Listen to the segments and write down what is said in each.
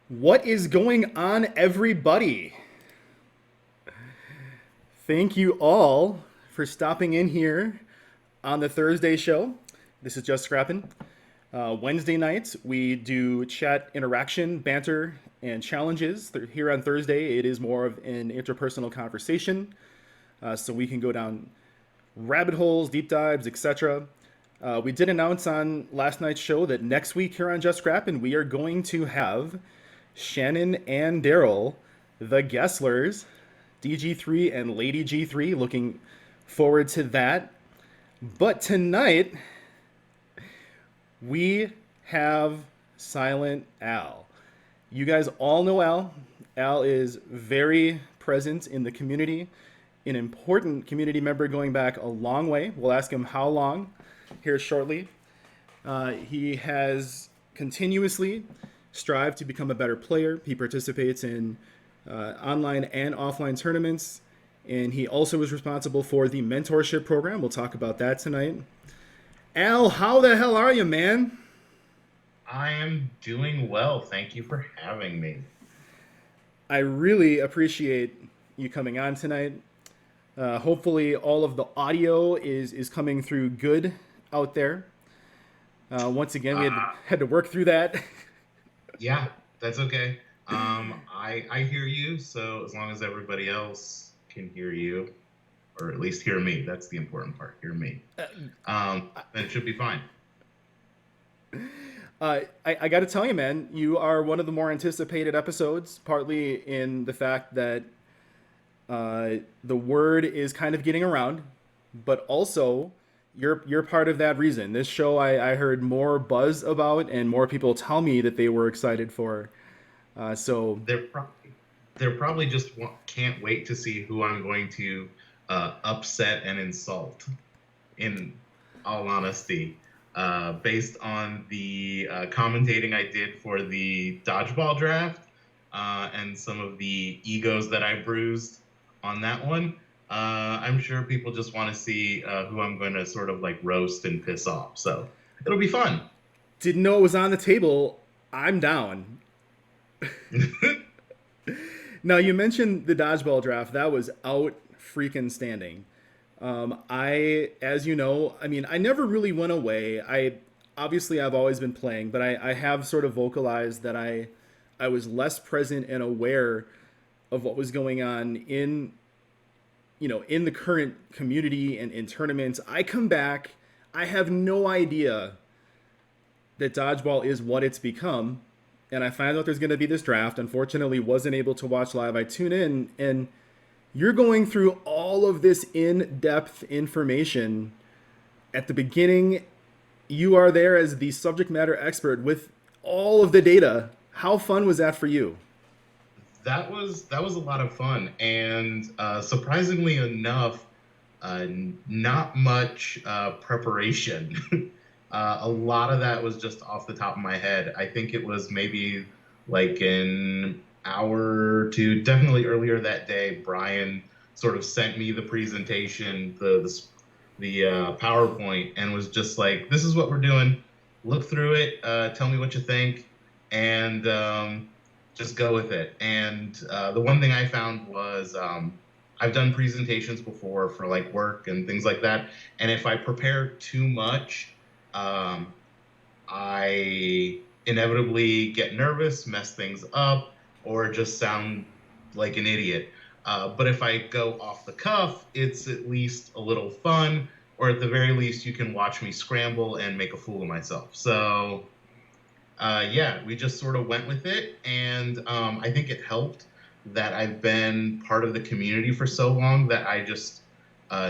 What is going on, everybody? Thank you all for stopping in here on the Thursday show. This is just Scrappin. Wednesday nights, we do chat interaction, banter, and challenges. Here on Thursday, it is more of an interpersonal conversation, so we can go down rabbit holes, deep dives, etc. We did announce on last night's show that next week here on Just Scrappin, we are going to have Shannon and Daryl, the Gesslers, DG3 and Lady G3. Looking forward to that. But tonight, we have Silent Al. You guys all know Al. Al is very present in the community, an important community member going back a long way. We'll ask him how long here shortly. He has continuously strived to become a better player. He participates in online and offline tournaments, and he also is responsible for the mentorship program. We'll talk about that tonight. Al, how the hell are you, man? I am doing well. Thank you for having me. I really appreciate you coming on tonight. Hopefully, all of the audio is coming through good out there. Once again, we had to work through that. Yeah, that's okay. I hear you, so as long as everybody else can hear you, or at least hear me, that's the important part. Hear me. Then it should be fine. I got to tell you, man, you are one of the more anticipated episodes, partly in the fact that the word is kind of getting around, but also you're part of that reason. This show I heard more buzz about, and more people tell me that they were excited for. So They're probably just can't wait to see who I'm going to upset and insult. In all honesty, based on the commentating I did for the dodgeball draft and some of the egos that I bruised on that one, I'm sure people just want to see who I'm going to sort of like roast and piss off. So it'll be fun. didn't know it was on the table. I'm down. Now you mentioned the dodgeball draft. That was out freaking standing. As you know, I mean, I never really went away. I've always been playing, but I have sort of vocalized that I was less present and aware of what was going on in the current community and in tournaments. I come back, I have no idea that dodgeball is what it's become, and I find out there's going to be this draft. Unfortunately, wasn't able to watch live. I tune in, and you're going through all of this in-depth information at the beginning. You are there as the subject matter expert with all of the data. How fun was that for you? That was a lot of fun, and surprisingly enough, not much preparation. A lot of that was just off the top of my head. I think it was maybe like an hour or two, definitely earlier that day. Brian sort of sent me the presentation, the PowerPoint, and was just like, "This is what we're doing. Look through it. Tell me what you think." And just go with it. And the one thing I found was I've done presentations before for like work and things like that. And if I prepare too much, I inevitably get nervous, mess things up, or just sound like an idiot. But if I go off the cuff, it's at least a little fun, or at the very least, you can watch me scramble and make a fool of myself. So yeah, we just sort of went with it, and I think it helped that I've been part of the community for so long that I just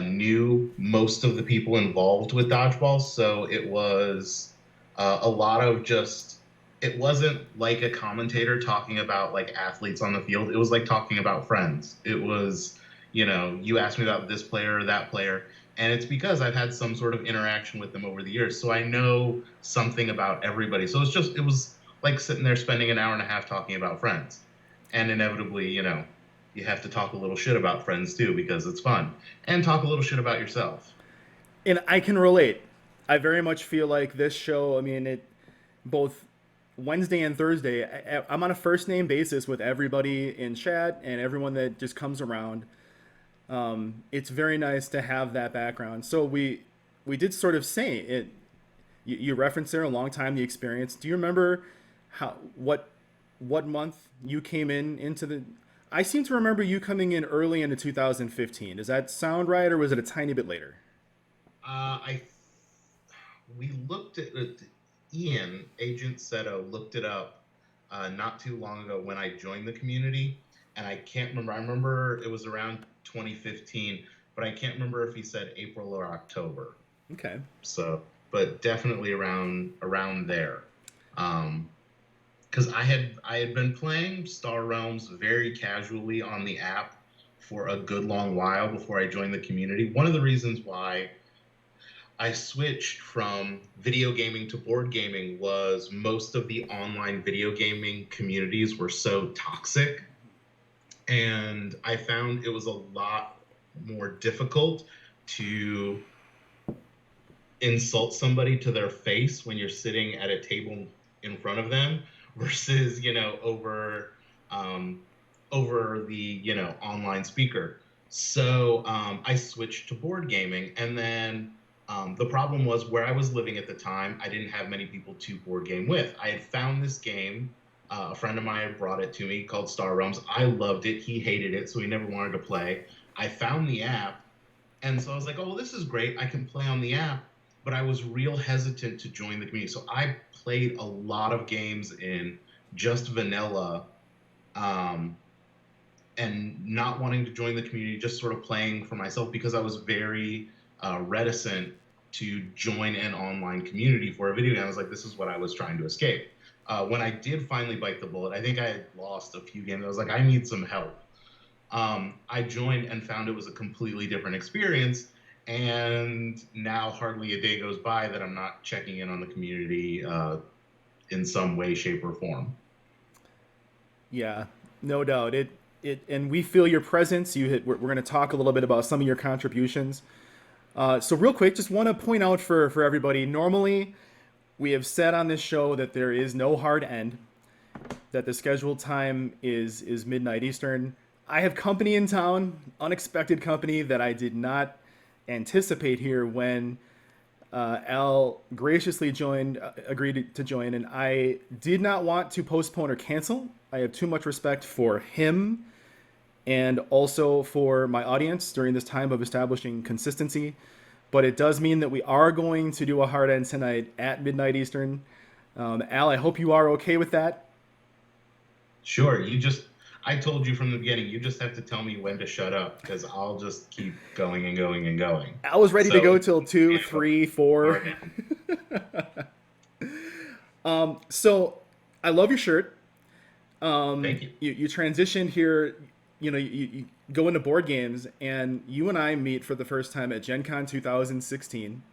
knew most of the people involved with dodgeball. So it was a lot of just, it wasn't like a commentator talking about like athletes on the field. It was like talking about friends. It was, you asked me about this player or that player, and it's because I've had some sort of interaction with them over the years. So I know something about everybody. So it was like sitting there spending an hour and a half talking about friends. And inevitably, you have to talk a little shit about friends too because it's fun. And talk a little shit about yourself. And I can relate. I very much feel like this show, I mean, it both Wednesday and Thursday, I'm on a first name basis with everybody in chat and everyone that just comes around. It's very nice to have that background. So we did sort of say it. You referenced there a long time the experience. Do you remember how what month you came in into the? I seem to remember you coming in early into 2015. Does that sound right, or was it a tiny bit later? I we looked at it. Ian, Agent Seto, looked it up not too long ago when I joined the community, and I can't remember. I remember it was around 2015, but I can't remember if he said April or October. Okay. So, but definitely around there. Because I had been playing Star Realms very casually on the app for a good long while before I joined the community. One of the reasons why I switched from video gaming to board gaming was most of the online video gaming communities were so toxic, and I found it was a lot more difficult to insult somebody to their face when you're sitting at a table in front of them versus um, over the online speaker. So I switched to board gaming, and then the problem was where I was living at the time, I didn't have many people to board game with. I had found this game. A friend of mine had brought it to me called Star Realms. I loved it. He hated it, so he never wanted to play. I found the app, and so I was like, oh, well, this is great. I can play on the app. But I was real hesitant to join the community. So I played a lot of games in just vanilla, um, and not wanting to join the community, just sort of playing for myself because I was very reticent to join an online community for a video game. I was like, this is what I was trying to escape. When I did finally bite the bullet, I think I had lost a few games. I was like, I need some help. I joined and found it was a completely different experience. And now hardly a day goes by that I'm not checking in on the community in some way, shape, or form. Yeah, no doubt. And we feel your presence. We're going to talk a little bit about some of your contributions. So real quick, just want to point out for everybody. Normally, we have said on this show that there is no hard end. That the scheduled time is midnight Eastern. I have company in town, unexpected company that I did not anticipate here when Al graciously agreed to join, and I did not want to postpone or cancel. I have too much respect for him and also for my audience during this time of establishing consistency. But it does mean that we are going to do a hard end tonight at midnight Eastern. Al, I hope you are okay with that. Sure, I told you from the beginning, you just have to tell me when to shut up because I'll just keep going and going and going. I was ready to So, go till 2, 3, 4. hard. So I love your shirt. Thank you. You transitioned here, you go into board games, and you and I meet for the first time at Gen Con 2016.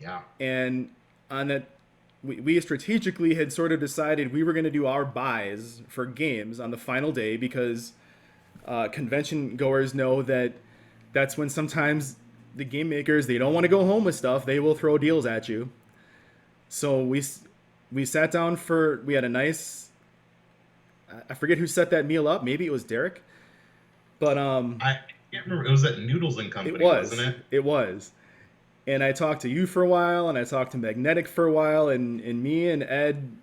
Yeah. And on that, we strategically had sort of decided we were going to do our buys for games on the final day because convention goers know that that's when sometimes the game makers, they don't want to go home with stuff. They will throw deals at you. So we sat down we had a nice, I forget who set that meal up. Maybe it was Derek. But I can't remember. It was at Noodles and Company, it was. wasn't it? It was. And I talked to you for a while, and I talked to Magnetic for a while, and me and Ed,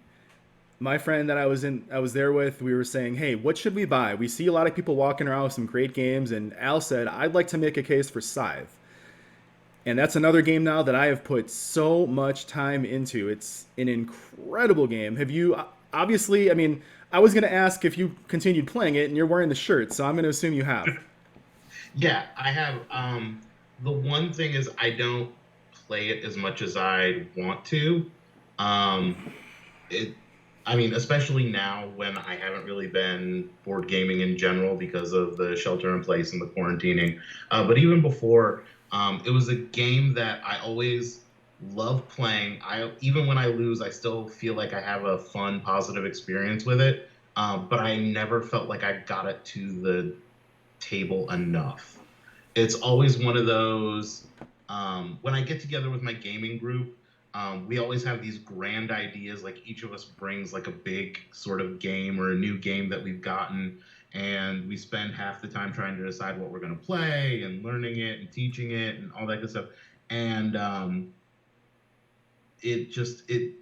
my friend that I was there with, we were saying, hey, what should we buy? We see a lot of people walking around with some great games, and Al said, I'd like to make a case for Scythe. And that's another game now that I have put so much time into. It's an incredible game. Have you, obviously, I mean, I was going to ask if you continued playing it, and you're wearing the shirt, so I'm going to assume you have. Yeah, I have. The one thing is I don't play it as much as I want to. It, I mean, especially now when I haven't really been board gaming in general because of the shelter in place and the quarantining. But even before, it was a game that I always love playing. Even when I lose, I still feel like I have a fun, positive experience with it. But I never felt like I got it to the table enough. It's always one of those when I get together with my gaming group, We always have these grand ideas, like each of us brings like a big sort of game or a new game that we've gotten, and we spend half the time trying to decide what we're going to play and learning it and teaching it and all that good stuff. And it just it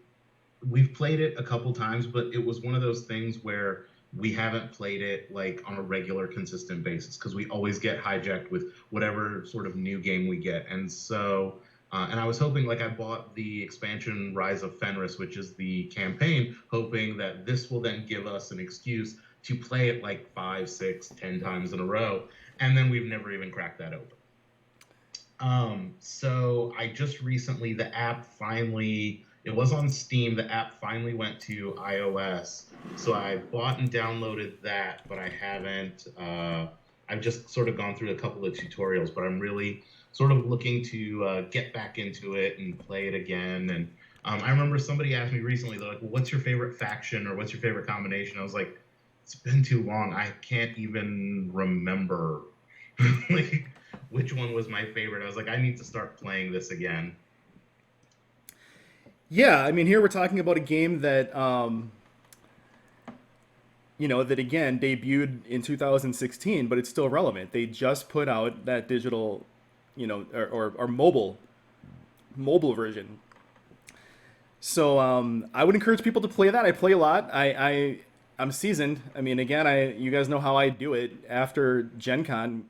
we've played it a couple times, but it was one of those things where we haven't played it like on a regular, consistent basis because we always get hijacked with whatever sort of new game we get. And so, and I was hoping, like, I bought the expansion Rise of Fenris, which is the campaign, hoping that this will then give us an excuse to play it like 5, 6, 10 times in a row. And then we've never even cracked that open. So I just recently, the app finally, it was on Steam, the app finally went to iOS. So I bought and downloaded that, but I haven't, I've just sort of gone through a couple of tutorials, but I'm really sort of looking to get back into it and play it again. And I remember somebody asked me recently, they're like, well, what's your favorite faction or what's your favorite combination? I was like, it's been too long. I can't even remember. Like, which one was my favorite. I was like, I need to start playing this again. Yeah, I mean, here we're talking about a game that, that again debuted in 2016, but it's still relevant. They just put out that digital, or mobile version. So I would encourage people to play that. I play a lot. I'm seasoned. I mean, again, you guys know how I do it. After Gen Con,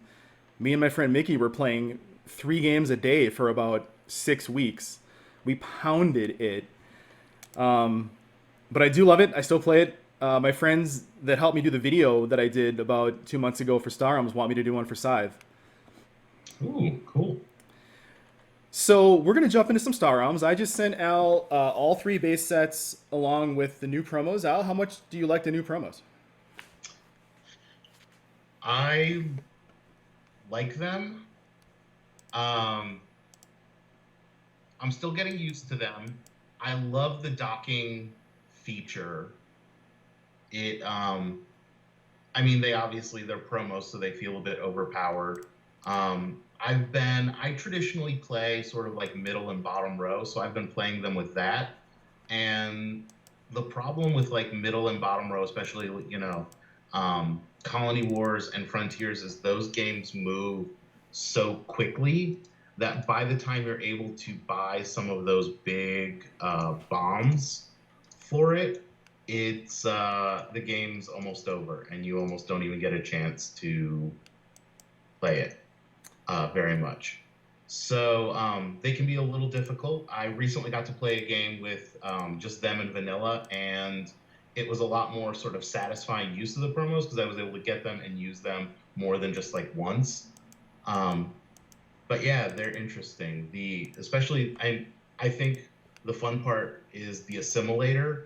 me and my friend Mickey were playing 3 games a day for about 6 weeks. We pounded it. But I do love it. I still play it. My friends that helped me do the video that I did about 2 months ago for Star Realms want me to do one for Scythe. Ooh, cool. So we're going to jump into some Star Realms. I just sent Al all 3 base sets along with the new promos. Al, how much do you like the new promos? I like them. Um, I'm still getting used to them. I love the docking feature. It, I mean, they're promos, so they feel a bit overpowered. I traditionally play sort of like middle and bottom row, so I've been playing them with that. And the problem with like middle and bottom row, especially, Colony Wars and Frontiers, is those games move so quickly that by the time you're able to buy some of those big bombs for it, it's the game's almost over, and you almost don't even get a chance to play it very much. So they can be a little difficult. I recently got to play a game with just them and vanilla, and it was a lot more sort of satisfying use of the promos because I was able to get them and use them more than just like once. Um, but yeah, they're interesting. Especially I think the fun part is the assimilator.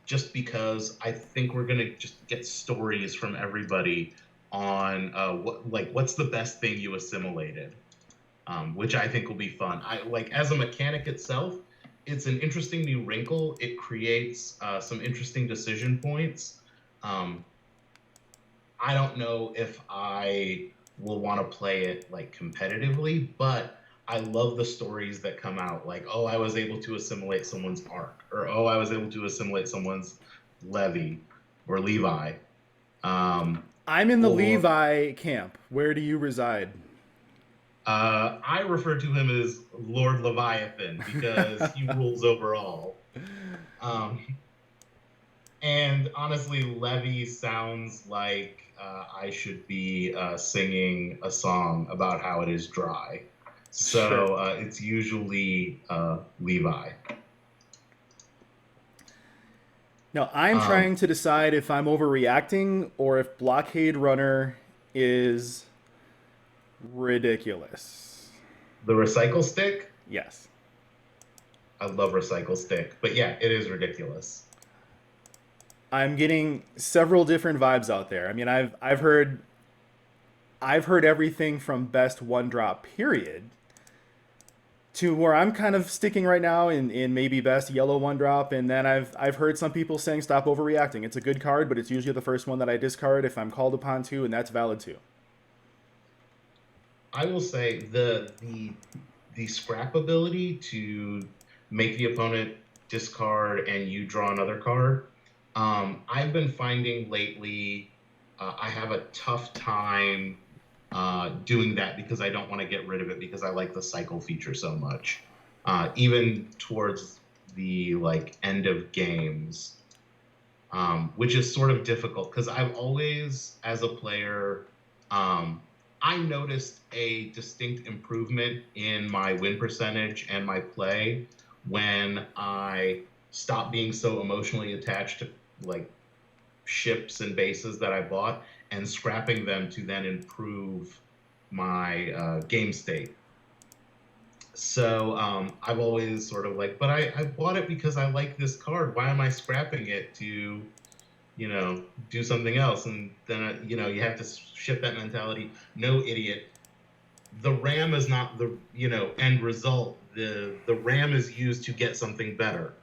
Just because I think we're gonna just get stories from everybody on what's the best thing you assimilated, which I think will be fun. I like as a mechanic itself, it's an interesting new wrinkle. It creates some interesting decision points. Um, I don't know if I will want to play it like competitively, but I love the stories that come out. Like, oh, I was able to assimilate someone's arc, or oh, I was able to assimilate someone's levy or Levi. I'm in the Or Levi camp. Where do you reside? I refer to him as Lord Leviathan because he rules over all. Um, and honestly, Levy sounds like I should be singing a song about how it is dry. Sure. So it's usually Levi. Now, I'm Um, trying to decide if I'm overreacting or if Blockade Runner is ridiculous. the recycle stick, Yes. I love recycle stick, but yeah, it is ridiculous. I'm getting several different vibes out there. I mean, I've heard everything from best one drop period to where I'm kind of sticking right now in maybe best yellow one drop, and then I've heard some people saying stop overreacting. It's a good card, but it's usually the first one that I discard if I'm called upon to, and that's valid too. I will say the scrap ability to make the opponent discard and you draw another card. I've been finding lately I have a tough time doing that because I don't want to get rid of it because I like the cycle feature so much. Even towards the like end of games, which is sort of difficult because I've always, as a player, um, I noticed a distinct improvement in my win percentage and my play when I stopped being so emotionally attached to like ships and bases that I bought and scrapping them to then improve my game state. So I've always sort of like, but I bought it because I like this card. Why am I scrapping it to, do something else? And then, you have to shift that mentality. No, idiot. The RAM is not the, end result. The RAM is used to get something better.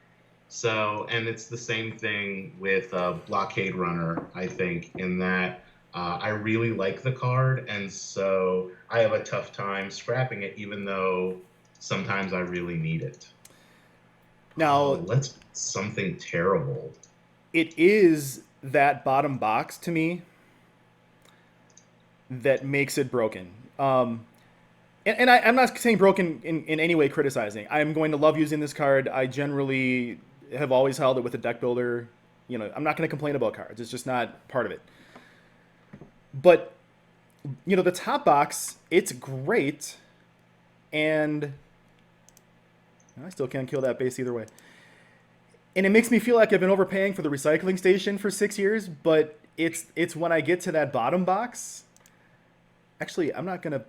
So, and it's the same thing with Blockade Runner, I think, in that I really like the card, and so I have a tough time scrapping it, even though sometimes I really need it. Now, Oh, let's something terrible. it is that bottom box to me that makes it broken. I'm not saying broken in any way criticizing. I'm going to love using this card. I generally have always held it with a deck builder. I'm not going to complain about cards. It's just not part of it. But, the top box, it's great. And I still can't kill that base either way. And it makes me feel like I've been overpaying for the recycling station for 6 years, but it's when I get to that bottom box. Actually, I'm not going to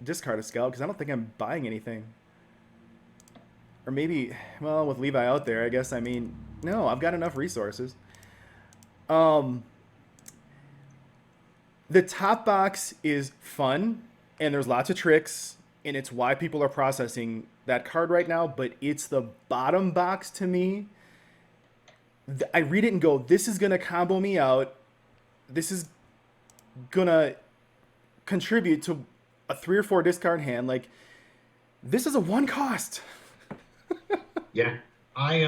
discard a scout because I don't think I'm buying anything. Or maybe, well, with Levi out there, I guess, no, I've got enough resources. Um, the top box is fun, and there's lots of tricks, and it's why people are processing that card right now, but it's the bottom box to me. I read it and go, this is going to combo me out. This is going to contribute to a 3 or 4 discard hand. Like, this is a 1 cost. Yeah, I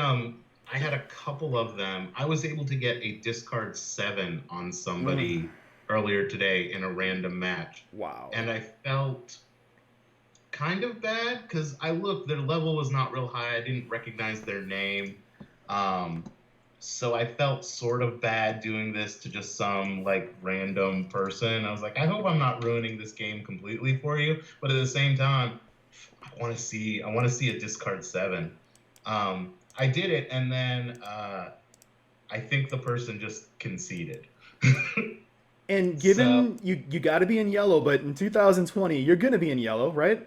had a couple of them. I was able to get a discard 7 on somebody earlier today in a random match, Wow. and I felt kind of bad because I looked, their level was not real high. I didn't recognize their name. Um, so I felt sort of bad doing this to just some like random person. I was like, I hope I'm not ruining this game completely for you. But at the same time, I want to see a discard 7. I did it, and then I think the person just conceded. And So, given you got to be in yellow, but in 2020 you're gonna be in yellow, right?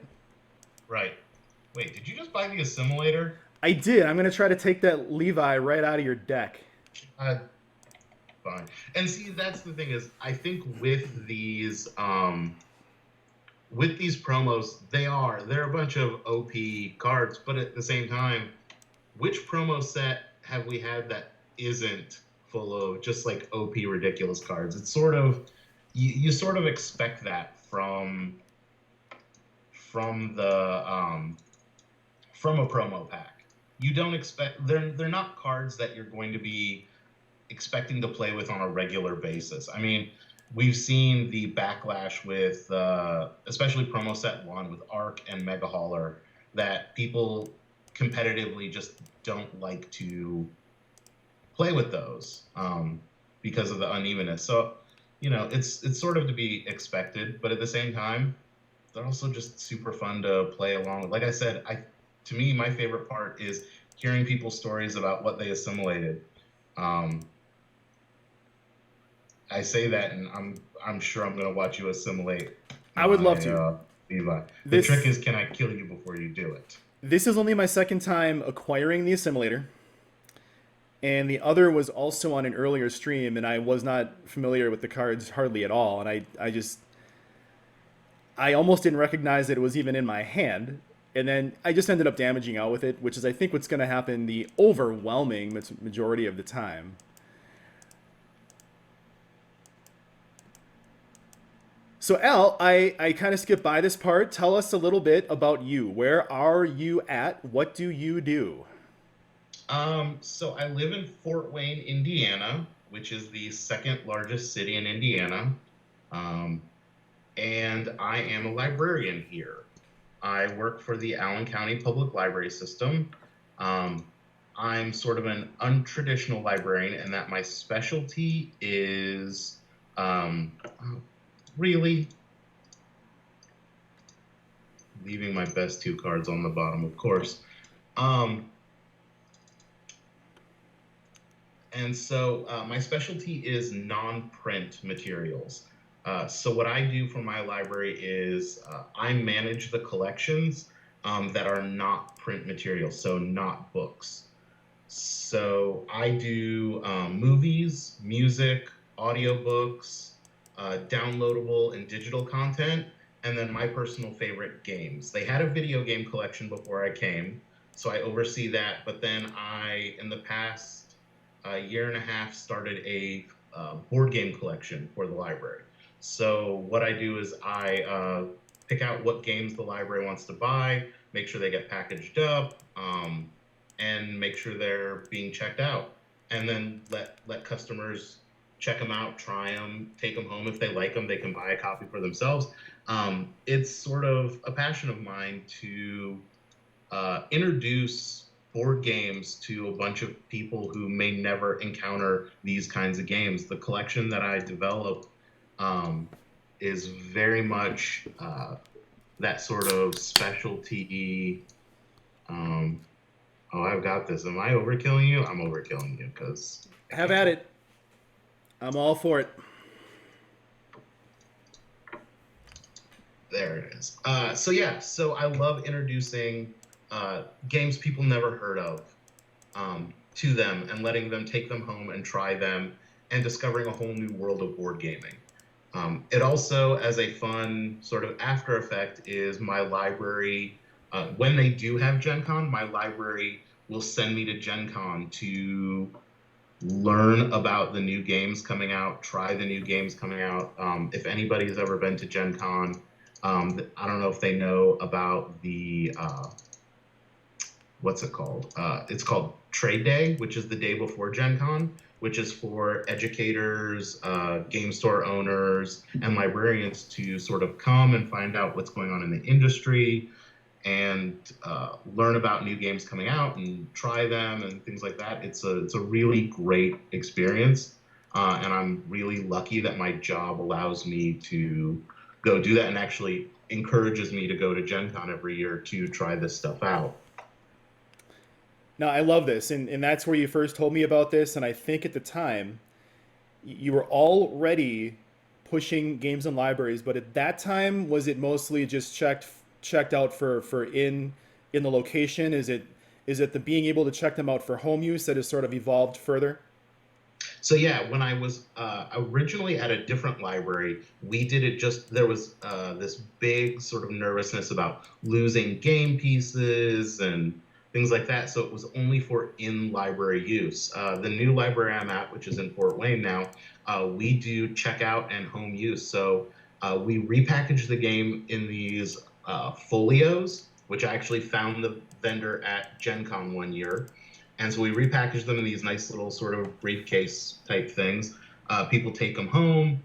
right. Wait, did you just buy the assimilator? I did. I'm gonna try to take that Levi right out of your deck. Uh, Fine. And see, that's the thing is, I think with these promos, they're a bunch of OP cards, but at the same time, which promo set have we had that isn't full of just like OP ridiculous cards? It's sort of you sort of expect that from the from a promo pack. You don't expect they're not cards that you're going to be expecting to play with on a regular basis. I mean, we've seen the backlash with especially promo set 1 with Arc and Mega Hauler that people competitively just don't like to play with those because of the unevenness. So, it's sort of to be expected, but at the same time, they're also just super fun to play along with. Like I said, to me, my favorite part is hearing people's stories about what they assimilated. Um, I say that, and I'm sure I'm gonna watch you assimilate I would love my to. Levi. The trick This is, can I kill you before you do it? this is only my second time acquiring the assimilator, and the other was also on an earlier stream, and I was not familiar with the cards hardly at all, and I almost didn't recognize that it was even in my hand. And then I just ended up damaging out with it, which is I think what's going to happen the overwhelming majority of the time. So Al, I kind of skipped by this part. Tell us a little bit about you. Where are you at? What do you do? So I live in Fort Wayne, Indiana, which is the second largest city in Indiana. Um, and I am a librarian here. I work for the Allen County Public Library System. Um, I'm sort of an untraditional librarian in that my specialty is really leaving my best two cards on the bottom, of course. Um, And so my specialty is non-print materials. So what I do for my library is I manage the collections that are not print materials, so not books. So I do movies, music, audiobooks, downloadable and digital content, and then my personal favorite games. They had a video game collection before I came, so I oversee that. But then in the past year and a half, started a board game collection for the library. So what I do is I pick out what games the library wants to buy, make sure they get packaged up. And make sure they're being checked out, and then let customers check them out, try them, take them home. If they like them, they can buy a copy for themselves. It's sort of a passion of mine to introduce board games to a bunch of people who may never encounter these kinds of games. The collection that I develop is very much that sort of specialty. Oh, I've got this. Am I overkilling you? I'm overkilling you because I Have at can. it. I'm all for it. There it is. So yeah, so I love introducing games people never heard of to them and letting them take them home and try them and discovering a whole new world of board gaming. It also, as a fun sort of after effect, is my library. When they do have Gen Con, my library will send me to Gen Con to learn about the new games coming out, try the new games coming out. If anybody's ever been to Gen Con, I don't know if they know about the what's it called? It's called Trade Day, which is the day before Gen Con, which is for educators, game store owners, and librarians to sort of come and find out what's going on in the industry and learn about new games coming out and try them and things like that. It's a really great experience, and I'm really lucky that my job allows me to go do that and actually encourages me to go to Gen Con every year to try this stuff out. Now, I love this, and that's where you first told me about this, and I think at the time you were already pushing games in libraries, but at that time was it mostly just checked out for in the location? Is it the being able to check them out for home use that has sort of evolved further? So yeah, when I was originally at a different library, we did it just there was this big sort of nervousness about losing game pieces and things like that. So it was only for in-library use. The new library I'm at, which is in Fort Wayne now, we do checkout and home use. So we repackage the game in these folios, which I actually found the vendor at Gen Con one year. And so we repackage them in these nice little sort of briefcase type things. People take them home,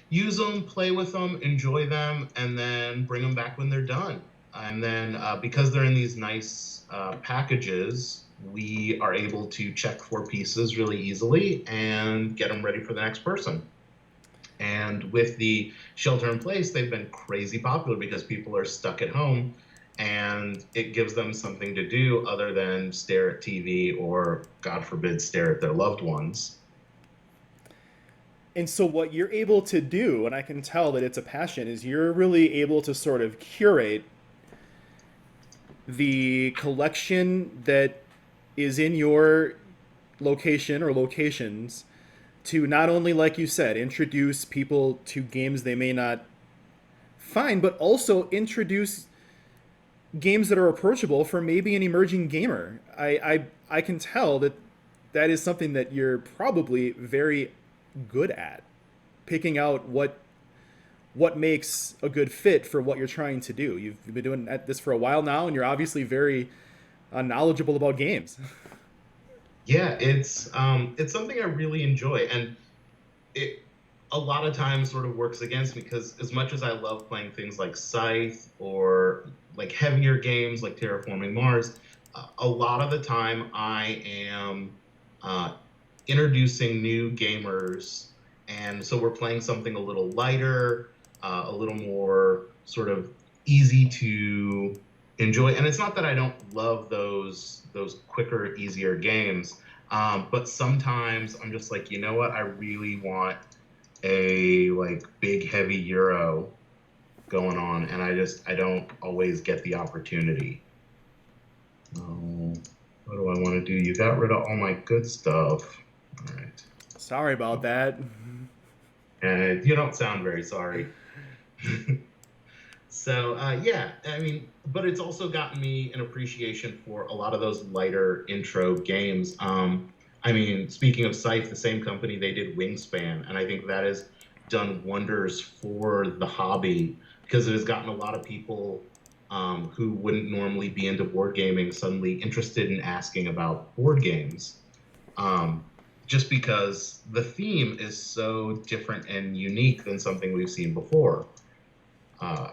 use them, play with them, enjoy them, and then bring them back when they're done. And then because they're in these nice packages, we are able to check for pieces really easily and get them ready for the next person. And with the shelter in place, they've been crazy popular because people are stuck at home and it gives them something to do other than stare at TV or, God forbid, stare at their loved ones. And so what you're able to do, and I can tell that it's a passion, is you're really able to sort of curate the collection that is in your location or locations to not only, like you said, introduce people to games they may not find, but also introduce games that are approachable for maybe an emerging gamer. I can tell that that is something that you're probably very good at, picking out what makes a good fit for what you're trying to do. You've been doing this for a while now, and you're obviously very knowledgeable about games. Yeah, it's something I really enjoy, and it a lot of times sort of works against me because as much as I love playing things like Scythe or like heavier games like Terraforming Mars, a lot of the time I am uh, introducing new gamers, and so we're playing something a little lighter, a little more sort of easy to enjoy. And it's not that I don't love those quicker, easier games, but sometimes I'm just like, you know what, I really want a like big heavy euro going on, and I don't always get the opportunity. Oh, what do I want to do? You got rid of all my good stuff. All right. Sorry about that. And you don't sound very sorry. So yeah, I mean, but it's also gotten me an appreciation for a lot of those lighter intro games. I mean, speaking of Scythe, the same company, they did Wingspan, and I think that has done wonders for the hobby because it has gotten a lot of people who wouldn't normally be into board gaming suddenly interested in asking about board games. Um, just because the theme is so different and unique than something we've seen before. Uh,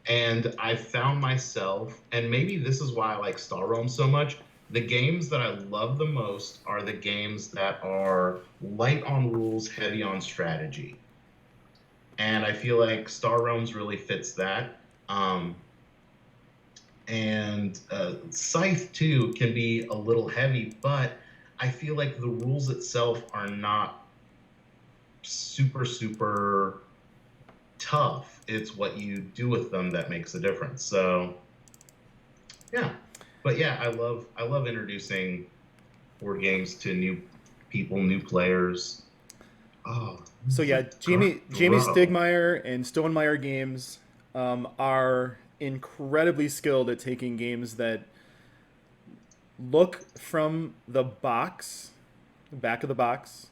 and I found myself, and maybe this is why I like Star Realms so much. The games that I love the most are the games that are light on rules, heavy on strategy. And I feel like Star Realms really fits that. And Scythe too can be a little heavy, but I feel like the rules itself are not super tough. It's what you do with them that makes a difference. So yeah, but yeah, I love introducing board games to new people, new players. Oh, So yeah, Jamie grow. Stigmeyer and Stonemeyer Games are incredibly skilled at taking games that look from the box, back of the box,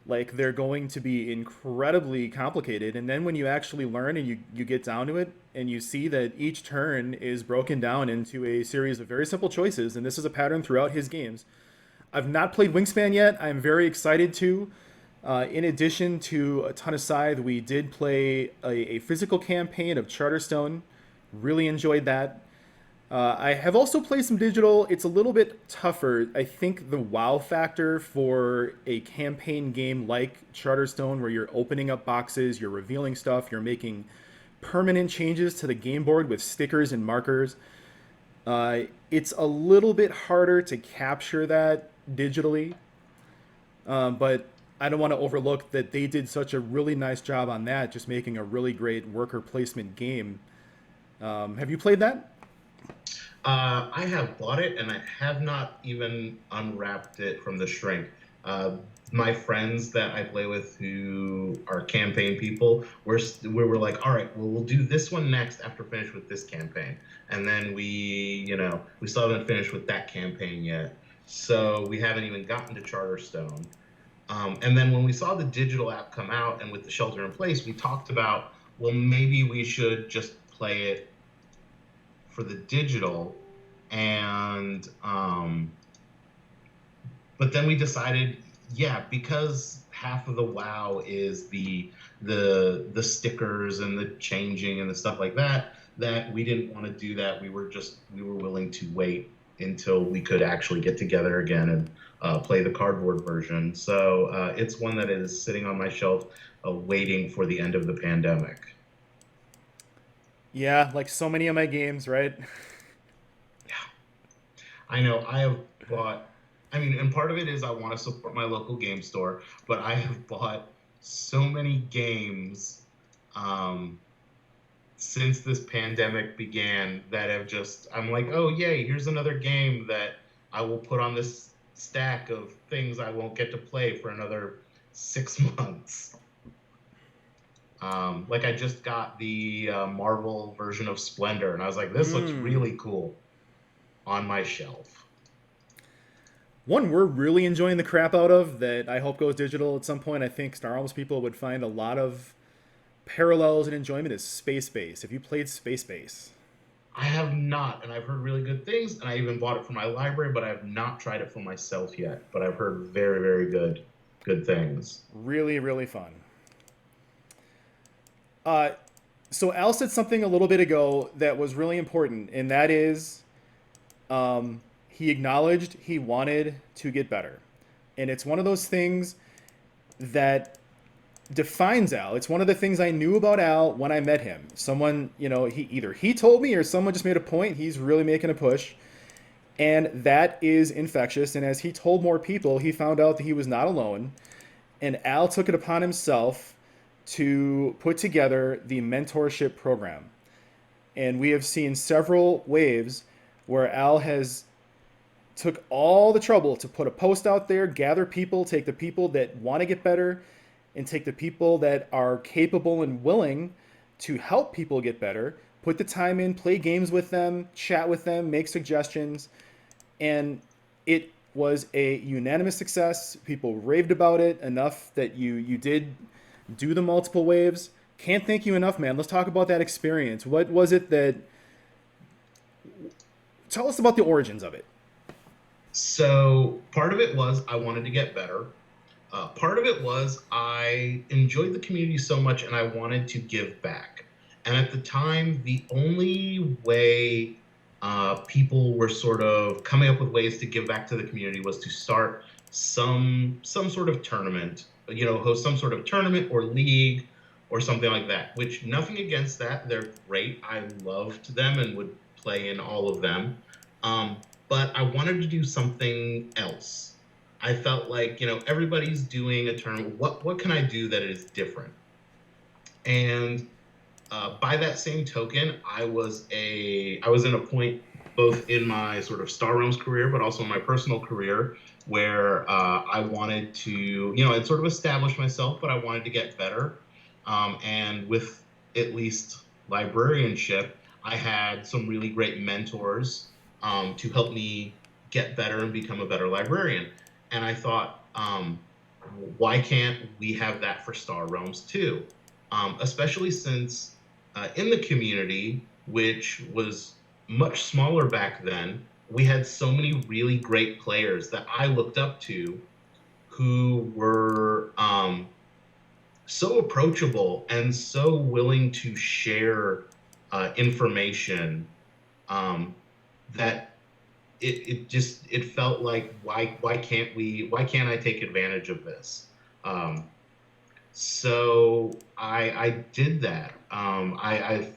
like they're going to be incredibly complicated, and then when you actually learn and you get down to it and you see that each turn is broken down into a series of very simple choices, and this is a pattern throughout his games. I've not played Wingspan yet. I'm very excited to. In addition to a ton of Scythe, we did play a physical campaign of Charterstone. Really enjoyed that. I have also played some digital. It's a little bit tougher. I think the wow factor for a campaign game like Charterstone, where you're opening up boxes, you're revealing stuff, you're making permanent changes to the game board with stickers and markers, it's a little bit harder to capture that digitally. But I don't want to overlook that they did such a really nice job on that, just making a really great worker placement game. Have you played that? I have bought it and I have not even unwrapped it from the shrink. My friends that I play with who are campaign people, we were like, all right, well, we'll do this one next after finish with this campaign. And then we still haven't finished with that campaign yet. So we haven't even gotten to Charterstone. And then when we saw the digital app come out and with the shelter in place, we talked about, well, maybe we should just play it for the digital. And but then we decided, yeah, because half of the wow is the stickers and the changing and the stuff like that, that we didn't want to do that. We were willing to wait until we could actually get together again and play the cardboard version. So it's one that is sitting on my shelf, waiting for the end of the pandemic. Yeah, like so many of my games, right? I know I have bought, I mean, and part of it is I want to support my local game store, but I have bought so many games um, since this pandemic began that have just, I'm like, oh, yay, here's another game that I will put on this stack of things I won't get to play for another 6 months. Like I just got the Marvel version of Splendor, and I was like, this looks Mm. really cool on my shelf. One we're really enjoying the crap out of that I hope goes digital at some point. I think Star Realms people would find a lot of parallels and enjoyment is Space Base. If you played Space Base, I have not, and I've heard really good things, and I even bought it for my library, but I have not tried it for myself yet. But I've heard very, very good things. really, really fun. Uh, so Al said something a little bit ago that was really important, and that is he acknowledged he wanted to get better. And it's one of those things that defines Al. It's one of the things I knew about Al when I met him. Someone, he told me or someone just made a point. He's really making a push. And that is infectious. And as he told more people, he found out that he was not alone. And Al took it upon himself to put together the mentorship program. And we have seen several waves where Al has took all the trouble to put a post out there, gather people, take the people that want to get better, and take the people that are capable and willing to help people get better, put the time in, play games with them, chat with them, make suggestions. And it was a unanimous success. People raved about it enough that you did do the multiple waves. Can't thank you enough, man. Let's talk about that experience. What was it that... Tell us about the origins of it. So part of it was I wanted to get better. Part of it was I enjoyed the community so much and I wanted to give back. And at the time, the only way people were sort of coming up with ways to give back to the community was to start some sort of tournament, host some sort of tournament or league or something like that, which nothing against that. They're great. I loved them and would play in all of them. But I wanted to do something else. I felt like, everybody's doing a tournament. What can I do that is different? And by that same token, I was in a point both in my sort of Star Realms career, but also in my personal career, where I wanted to, I'd sort of establish myself, but I wanted to get better. And with at least librarianship, I had some really great mentors to help me get better and become a better librarian. And I thought, why can't we have that for Star Realms too? Especially since in the community, which was much smaller back then, we had so many really great players that I looked up to who were so approachable and so willing to share information that it felt like why can't I take advantage of this? So I did that. I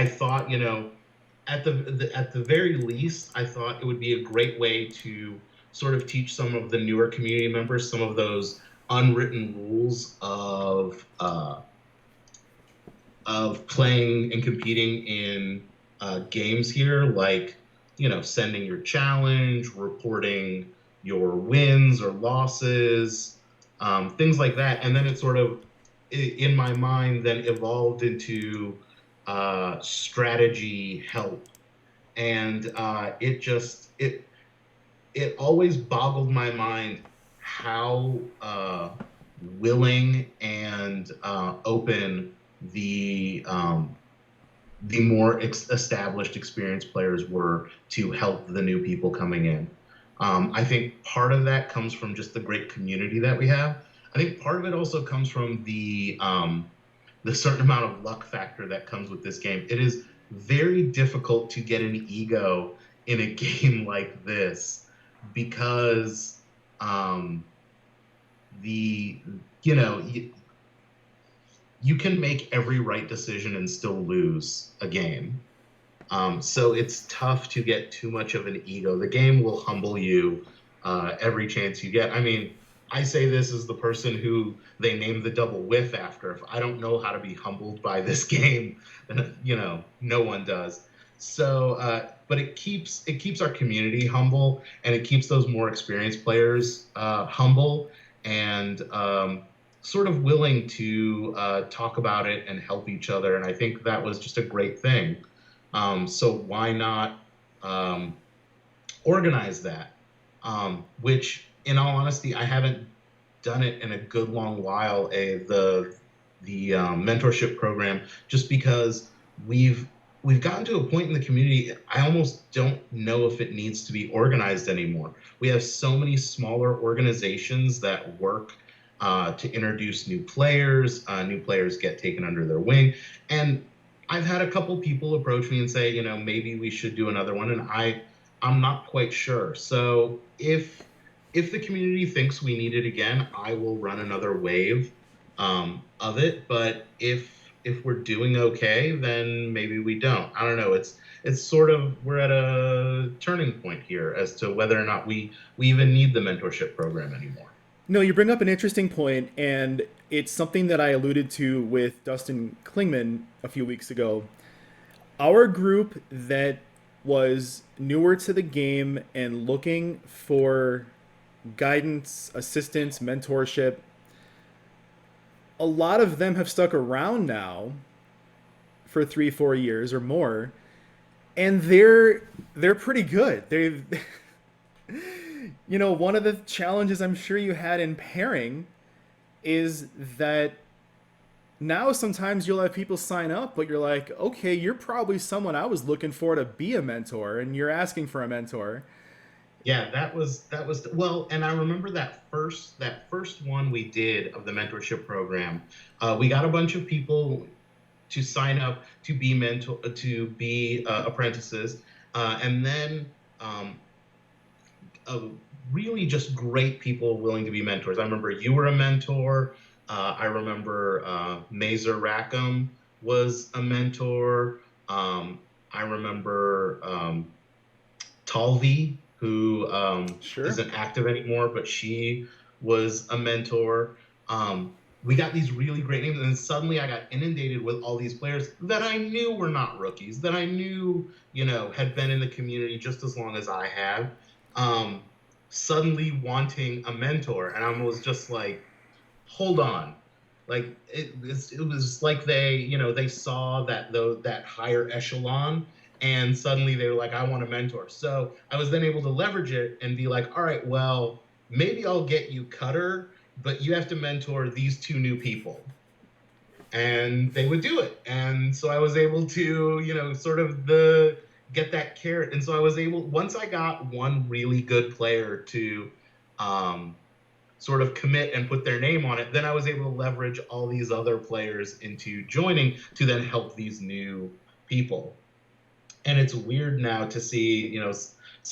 thought, at the very least, I thought it would be a great way to sort of teach some of the newer community members some of those unwritten rules of playing and competing in games here, like sending your challenge, reporting your wins or losses, things like that. And then it sort of, in my mind, then evolved into strategy help. And it always boggled my mind how willing and open the more established, experienced players were to help the new people coming in. I think part of that comes from just the great community that we have. I think part of it also comes from the certain amount of luck factor that comes with this game. It is very difficult to get an ego in a game like this because you can make every right decision and still lose a game. So it's tough to get too much of an ego. The game will humble you every chance you get. I mean, I say this as the person who they named the double whiff after. If I don't know how to be humbled by this game, then no one does. So, but it keeps our community humble, and it keeps those more experienced players humble and sort of willing to talk about it and help each other. And I think that was just a great thing. So why not organize that? which, in all honesty, I haven't done it in a good long while. The mentorship program, just because we've we've gotten to a point in the community. I almost don't know if it needs to be organized anymore. We have so many smaller organizations that work to introduce new players. New players get taken under their wing, and I've had a couple people approach me and say, maybe we should do another one, and I'm not quite sure. So if the community thinks we need it again, I will run another wave of it. But if we're doing okay, then maybe we don't. I don't know. It's sort of, we're at a turning point here as to whether or not we even need the mentorship program anymore. No, you bring up an interesting point, and it's something that I alluded to with Dustin Klingman a few weeks ago. Our group that was newer to the game and looking for guidance, assistance, mentorship, a lot of them have stuck around now for 3, 4 years or more, and they're pretty good. They've one of the challenges I'm sure you had in pairing is that now sometimes you'll have people sign up, but you're like, okay, you're probably someone I was looking for to be a mentor, and you're asking for a mentor. Yeah, that was well, and I remember that first one we did of the mentorship program. We got a bunch of people to sign up to be apprentices, and then uh, really just great people willing to be mentors. I remember you were a mentor. I remember Mazer Rackham was a mentor. I remember Talvi, who Sure. isn't active anymore, but she was a mentor. We got these really great names, and then suddenly I got inundated with all these players that I knew were not rookies, that I knew, had been in the community just as long as I had. Um, Suddenly wanting a mentor, and I was just like, hold on. Like it was like they saw that higher echelon, and suddenly they were like, I want a mentor. So I was then able to leverage it and be like, all right, well, maybe I'll get you Cutter, but you have to mentor these two new people. And they would do it. And so I was able to, sort of the get that carrot. And so I was able, once I got one really good player to um, sort of commit and put their name on it, then I was able to leverage all these other players into joining to then help these new people. And it's weird now to see, a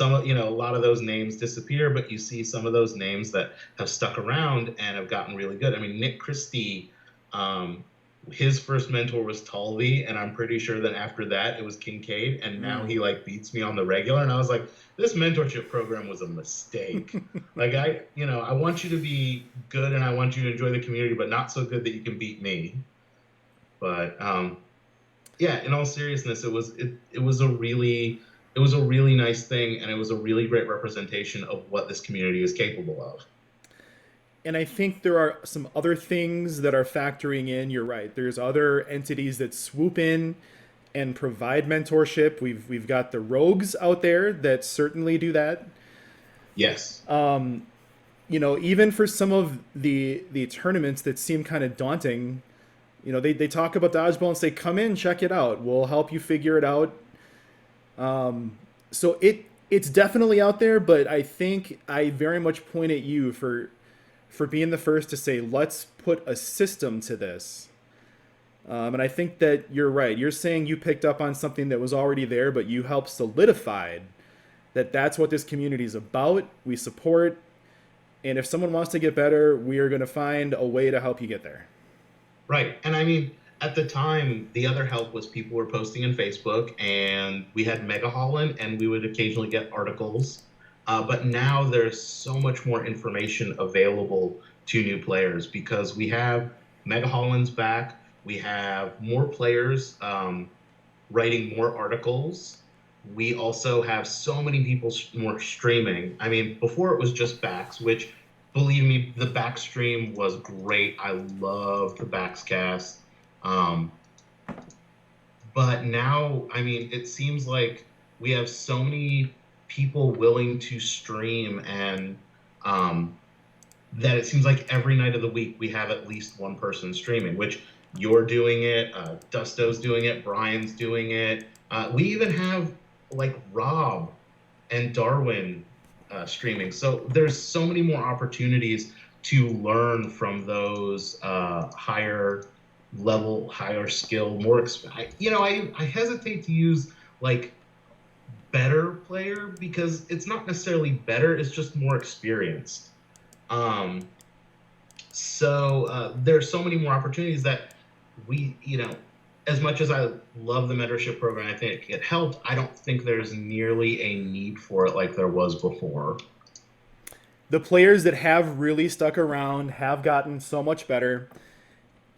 lot of those names disappear, but you see some of those names that have stuck around and have gotten really good. I mean, Nick Christie, um, his first mentor was Talvi, and I'm pretty sure that after that it was Kincaid, and now Mm. he like beats me on the regular. And I was like, this mentorship program was a mistake. Like I want you to be good and I want you to enjoy the community, but not so good that you can beat me. But yeah, in all seriousness, it was a really nice thing, and it was a really great representation of what this community is capable of. And I think there are some other things that are factoring in. You're right. There's other entities that swoop in and provide mentorship. We've got the rogues out there that certainly do that. Yes. Even for some of the tournaments that seem kind of daunting, they talk about dodgeball and say, "Come in, check it out. We'll help you figure it out." So it's definitely out there, but I think I very much point at you for being the first to say, let's put a system to this. And I think that you're right. You're saying you picked up on something that was already there, but you helped solidify that that's what this community is about. We support, and if someone wants to get better, we are going to find a way to help you get there. Right. And I mean, at the time, the other help was people were posting in Facebook, and we had Mega Holland, and we would occasionally get articles. But now there's so much more information available to new players because we have Mega Holland's back. We have more players writing more articles. We also have so many people more streaming. I mean, before it was just backs, which, believe me, the back stream was great. I loved the backs cast. Um, but now, I mean, it seems like we have so many people willing to stream, and um, that it seems like every night of the week we have at least one person streaming, which you're doing it, Dusto's doing it, Brian's doing it. We even have like Rob and Darwin streaming. So there's so many more opportunities to learn from those higher level, higher skill, I hesitate to use like better player because it's not necessarily better, it's just more experienced. Um, there's so many more opportunities that as much as I love the mentorship program, I think it helped. I don't think there's nearly a need for it like there was before. The players that have really stuck around have gotten so much better.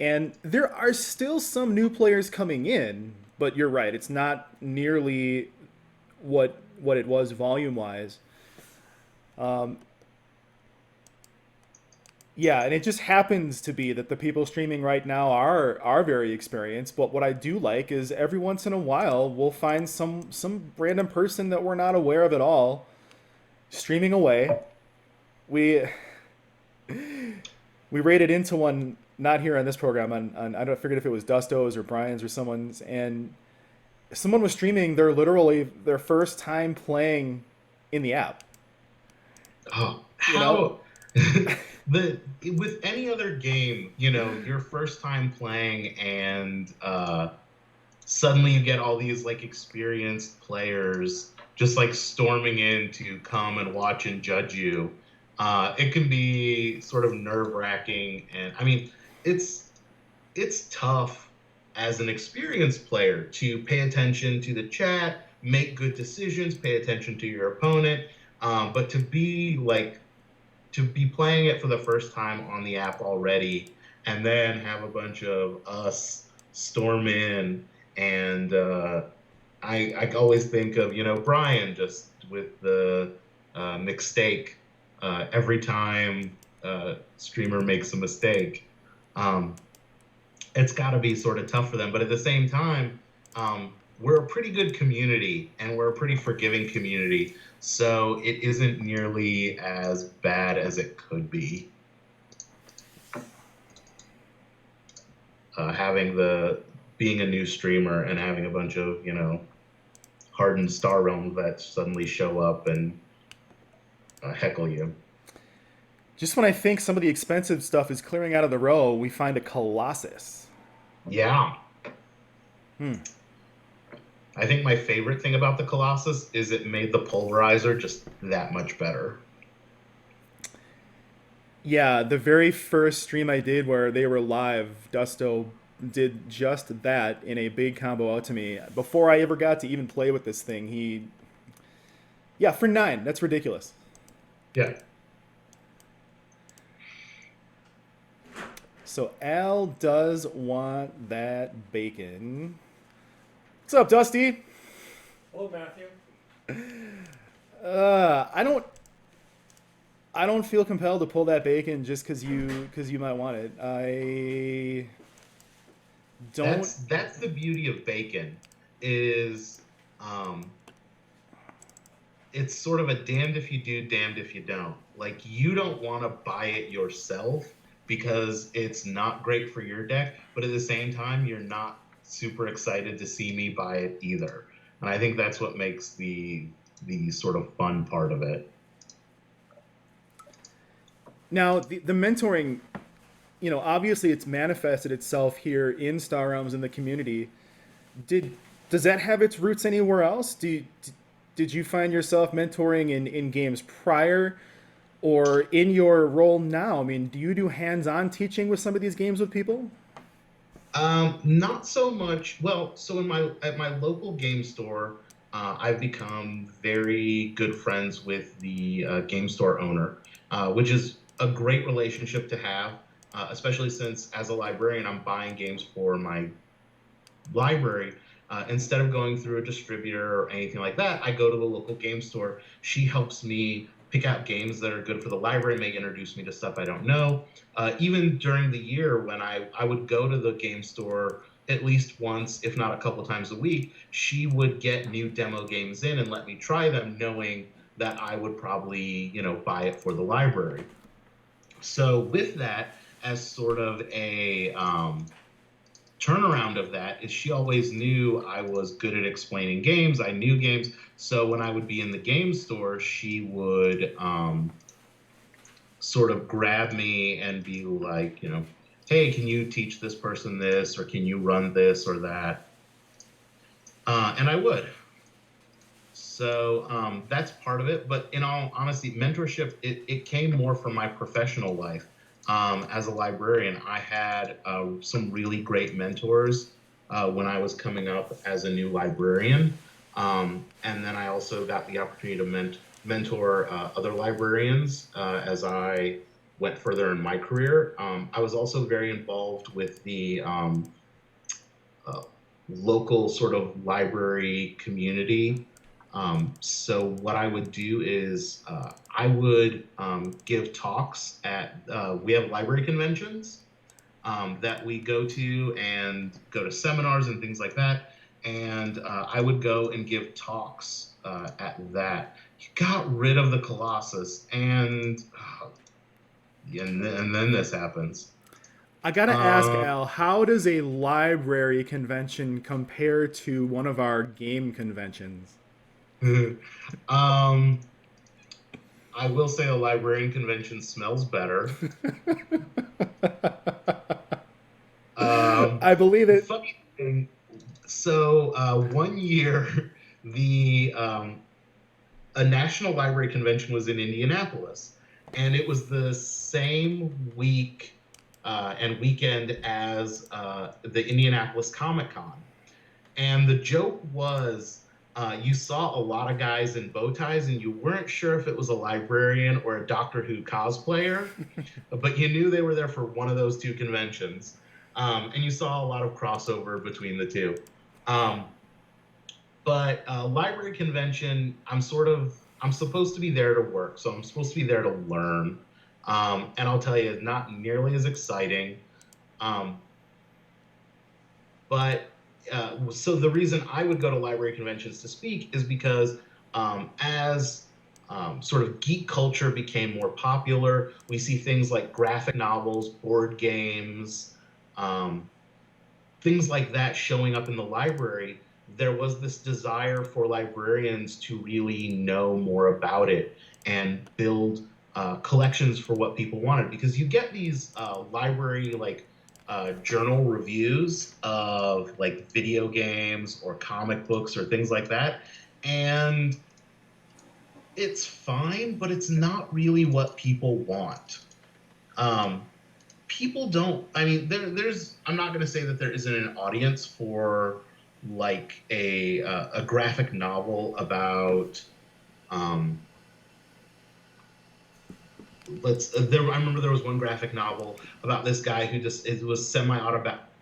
And there are still some new players coming in, but you're right, it's not nearly what it was volume wise. Yeah, and it just happens to be that the people streaming right now are very experienced. But what I do like is every once in a while we'll find some random person that we're not aware of at all streaming away. We we rated into one not here on this program on I don't forget if it was Dusto's or Brian's or someone's, and someone was streaming their first time playing in the app. Oh, You know, how the with any other game, your first time playing, and suddenly you get all these like experienced players just like storming in to come and watch and judge you. It can be sort of nerve-wracking, and I mean, it's it's tough as an experienced player to pay attention to the chat, make good decisions, pay attention to your opponent. But to be playing it for the first time on the app already, and then have a bunch of us storm in, and I always think of Brian just with the mistake every time streamer makes a mistake. Um, it's got to be sort of tough for them. But at the same time, we're a pretty good community and we're a pretty forgiving community. So it isn't nearly as bad as it could be. Having being a new streamer and having a bunch of, hardened Star Realms that suddenly show up and heckle you. just when I think some of the expensive stuff is clearing out of the row, we find a Colossus. Yeah. Hmm. I think my favorite thing about the Colossus is it made the pulverizer just that much better. Yeah, the very first stream I did where they were live, Dusto did just that in a big combo out to me. Before I ever got to even play with this thing, yeah, for 9, that's ridiculous. Yeah. So Al does want that bacon. What's up, Dusty? Hello, Matthew. I don't feel compelled to pull that bacon just because you might want it. I don't. That's the beauty of bacon, is it's sort of a damned if you do, damned if you don't. Like, you don't want to buy it yourself because it's not great for your deck, but at the same time, you're not super excited to see me buy it either. And I think that's what makes the sort of fun part of it. Now, the mentoring, obviously it's manifested itself here in Star Realms in the community. Does that have its roots anywhere else? Did you find yourself mentoring in games prior or in your role now? I mean, do you do hands-on teaching with some of these games with people? Not so much. Well, so at my local game store, I've become very good friends with the game store owner, which is a great relationship to have, especially since as a librarian, I'm buying games for my library. Instead of going through a distributor or anything like that, I go to the local game store. She helps me pick out games that are good for the library, may introduce me to stuff I don't know. Even during the year when I would go to the game store at least once, if not a couple times a week, she would get new demo games in and let me try them, knowing that I would probably, buy it for the library. So with that, as sort of a turnaround of that, is she always knew I was good at explaining games. I knew games. So when I would be in the game store, she would sort of grab me and be like, hey, can you teach this person this, or can you run this or that? And I would. So that's part of it. But in all honesty, mentorship, it came more from my professional life. As a librarian, I had some really great mentors when I was coming up as a new librarian. And then I also got the opportunity to mentor other librarians as I went further in my career. I was also very involved with the uh, local sort of library community. So what I would do is I would give talks at we have library conventions that we go to and go to seminars and things like that. And I would go and give talks at that. You got rid of the Colossus, and then this happens. I gotta ask, Um, Al, how does a library convention compare to one of our game conventions? um, I will say a librarian convention smells better. Um, I believe it. funny thing, so one year, the a national library convention was in Indianapolis, and it was the same week and weekend as the Indianapolis Comic Con. And the joke was you saw a lot of guys in bow ties, and you weren't sure if it was a librarian or a Doctor Who cosplayer, but you knew they were there for one of those two conventions. And you saw a lot of crossover between the two. Um, but library convention, I'm supposed to be there to work, so I'm supposed to be there to learn. And I'll tell you, not nearly as exciting. Um, but so the reason I would go to library conventions to speak is because as sort of geek culture became more popular, we see things like graphic novels, board games, um, things like that showing up in the library. There was this desire for librarians to really know more about it and build collections for what people wanted, because you get these library like journal reviews of like video games or comic books or things like that, and it's fine, but it's not really what people want. um, People don't, I mean, there's I'm not going to say that there isn't an audience for like a graphic novel about um I remember there was one graphic novel about this guy who just, it was semi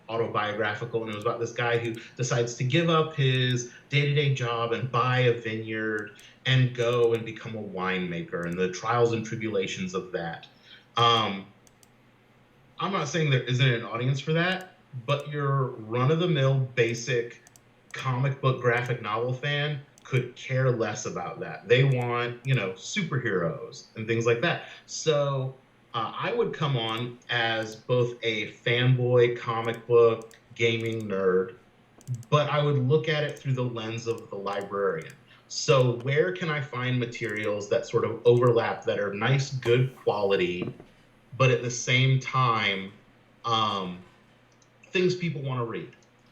autobiographical, and it was about this guy who decides to give up his day-to-day job and buy a vineyard and go and become a winemaker and the trials and tribulations of that. um I'm not saying there isn't an audience for that, but your run of the mill basic comic book graphic novel fan could care less about that. They want, superheroes and things like that. So I would come on as both a fanboy comic book gaming nerd, but I would look at it through the lens of the librarian. So where can I find materials that sort of overlap, that are nice, good quality, but at the same time, um, things people want to read.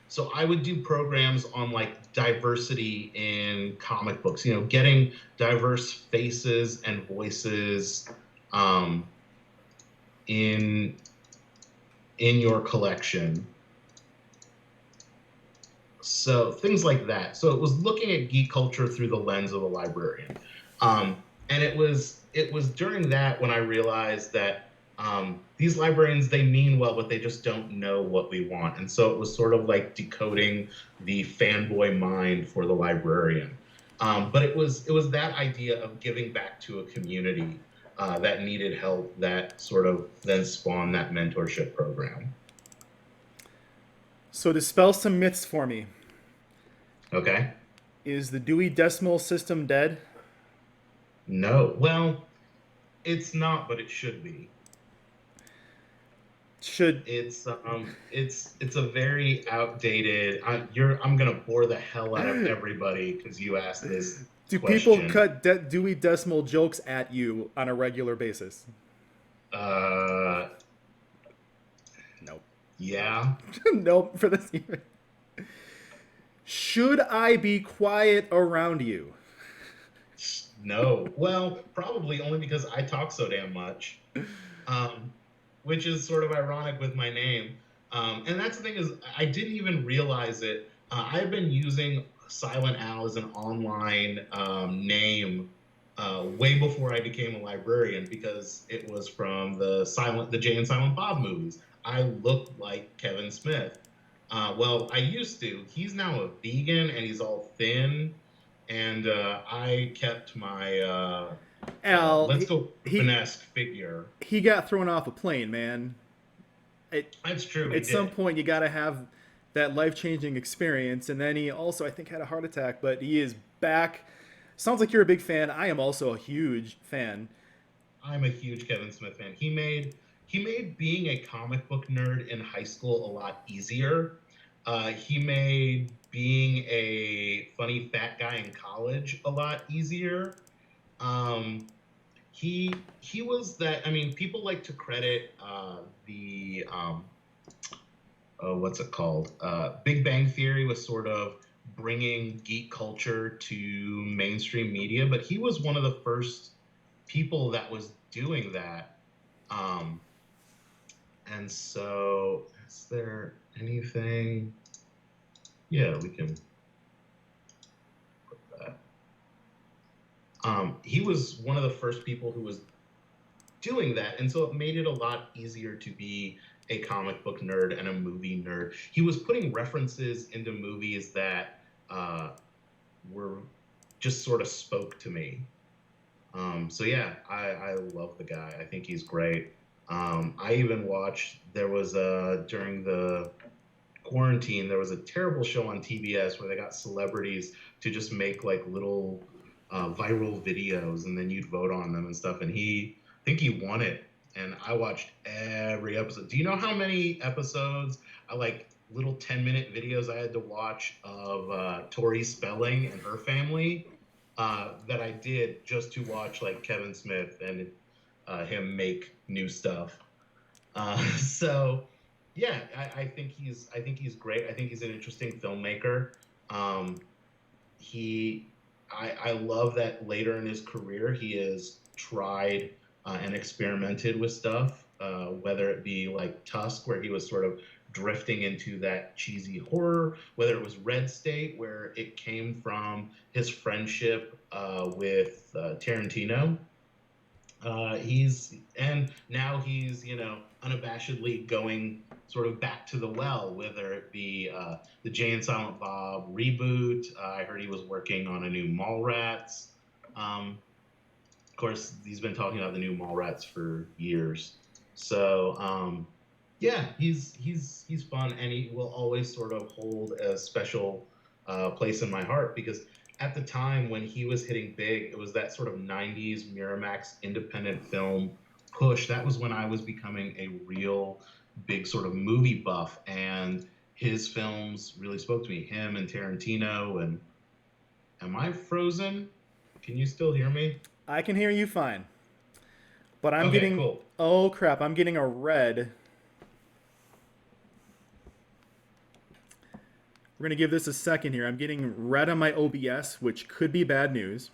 So I would do programs on like diversity in comic books, getting diverse faces and voices um, in your collection. So things like that. So it was looking at geek culture through the lens of a librarian. Um, and it was during that when I realized that these librarians, they mean well, but they just don't know what we want. And so it was sort of like decoding the fanboy mind for the librarian. But it was that idea of giving back to a community that needed help that sort of then spawned that mentorship program. So dispel some myths for me. Okay. Is the Dewey Decimal System dead? No. Well, it's not, but it should be. Should It's a very outdated. I'm gonna bore the hell out of everybody because you asked this do people question. cut Dewey Decimal jokes at you on a regular basis? Uh, Nope. yeah. Nope. For this, should I be quiet around you? No. Well, probably only because I talk so damn much. Um, which is sort of ironic with my name. And that's the thing is, I didn't even realize it. I've been using SilentAl as an online name way before I became a librarian because it was from the Jay and Silent Bob movies. I looked like Kevin Smith. Well, I used to. He's now a vegan and he's all thin. And I kept my Al, let's go he Rubenesque figure. he got thrown off a plane, man. It, That's true, he at some did. point, you got to have that life changing experience. And then he also, I think, had a heart attack, but he is back. Sounds like you're a big fan. I am also a huge fan. I'm a huge Kevin Smith fan. He made being a comic book nerd in high school a lot easier. He made being a funny fat guy in college a lot easier. Um, he was that. I mean, people like to credit the what's it called? Big Bang Theory was sort of bringing geek culture to mainstream media, but he was one of the first people that was doing that. Um, and so, is there anything? Yeah, we can put that. He was one of the first people who was doing that, and so it made it a lot easier to be a comic book nerd and a movie nerd. He was putting references into movies that were just sort of spoke to me. So yeah, I love the guy. I think he's great. I even watched. There was during the quarantine, there was a terrible show on TBS where they got celebrities to just make like little viral videos, and then you'd vote on them and stuff. And I think he won it. And I watched every episode. Do you know how many episodes? I like little 10-minute videos I had to watch of Tori Spelling and her family that I did just to watch like Kevin Smith and him make new stuff. So yeah, I think he's great. I think he's an interesting filmmaker. Um, he I love that later in his career he has tried and experimented with stuff, whether it be like Tusk, where he was sort of drifting into that cheesy horror, whether it was Red State, where it came from his friendship with Tarantino. He's and now he's unabashedly going sort of back to the well, whether it be the Jay and Silent Bob reboot. I heard he was working on a new Mallrats. Of course, he's been talking about the new Mallrats for years. So yeah, he's fun, and he will always sort of hold a special place in my heart because at the time when he was hitting big, it was that sort of 90s Miramax independent film push. That was when I was becoming a real big sort of movie buff, and his films really spoke to me. Him and Tarantino. And am I frozen? Can you still hear me? I can hear you fine, but I'm Okay, getting. cool. Oh crap! I'm getting a red. We're gonna give this a second here. I'm getting red on my OBS, which could be bad news.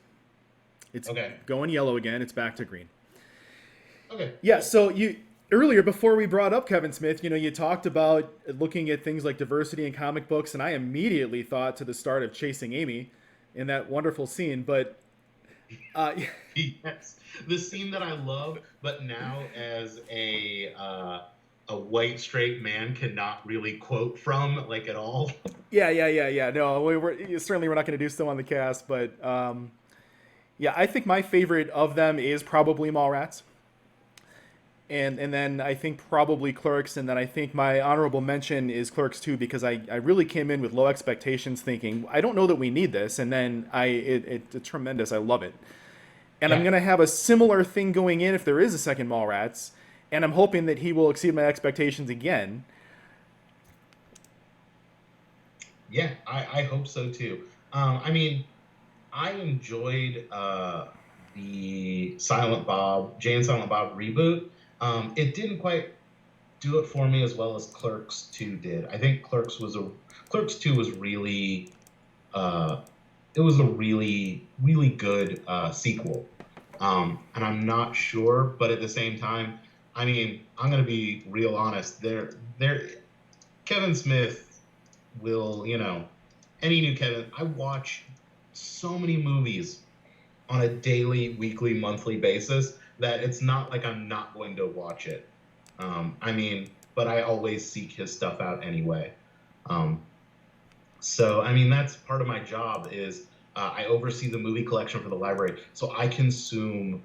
It's Okay. going yellow again. It's back to green. Okay, Yeah. cool. So you earlier before we brought up Kevin Smith, you talked about looking at things like diversity in comic books, and I immediately thought to the start of Chasing Amy, in that wonderful scene. But uh, Yes, the scene that I love, but now as a white straight man cannot really quote from like at all. yeah. No, certainly we're not going to do so on the cast, but yeah, I think my favorite of them is probably Mallrats. and then I think probably Clerks, and then I think my honorable mention is Clerks 2 because I really came in with low expectations, thinking I don't know that we need this, and then it's tremendous. I love it, and I'm Yeah, gonna have a similar thing going in if there is a second Mallrats, and I'm hoping that he will exceed my expectations again. yeah, I hope so too. I mean, I enjoyed the Jay and Silent Bob reboot. It didn't quite do it for me as well as Clerks 2 did. I think Clerks 2 was really uh, it was a really good sequel. And I'm not sure, but at the same time, I mean, I'm gonna be real honest. There Kevin Smith will, any new Kevin. I watch so many movies on a daily, weekly, monthly basis that it's not like I'm not going to watch it. I mean, but I always seek his stuff out anyway. Um, so, I mean, that's part of my job is I oversee the movie collection for the library. So I consume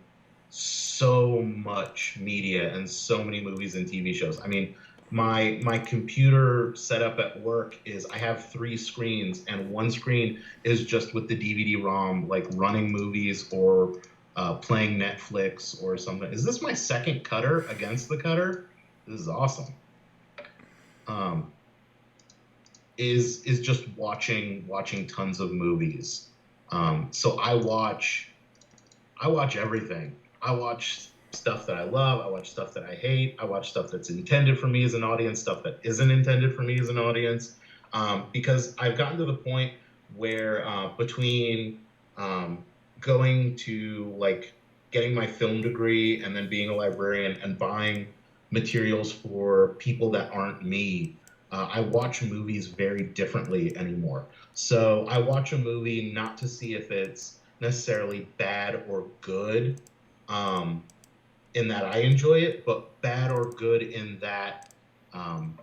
so much media and so many movies and TV shows. I mean, my computer setup at work is I have three screens, and one screen is just with the DVD-ROM, like running movies or playing Netflix or something. Is this my second cutter against the cutter? This is awesome. Um, is just watching tons of movies. So I watch everything. I watch stuff that I love. I watch stuff that I hate. I watch stuff that's intended for me as an audience, stuff that isn't intended for me as an audience. Because I've gotten to the point where between going to like getting my film degree and then being a librarian and buying materials for people that aren't me, I watch movies very differently anymore. So I watch a movie not to see if it's necessarily bad or good, um, in that I enjoy it, but bad or good in that um,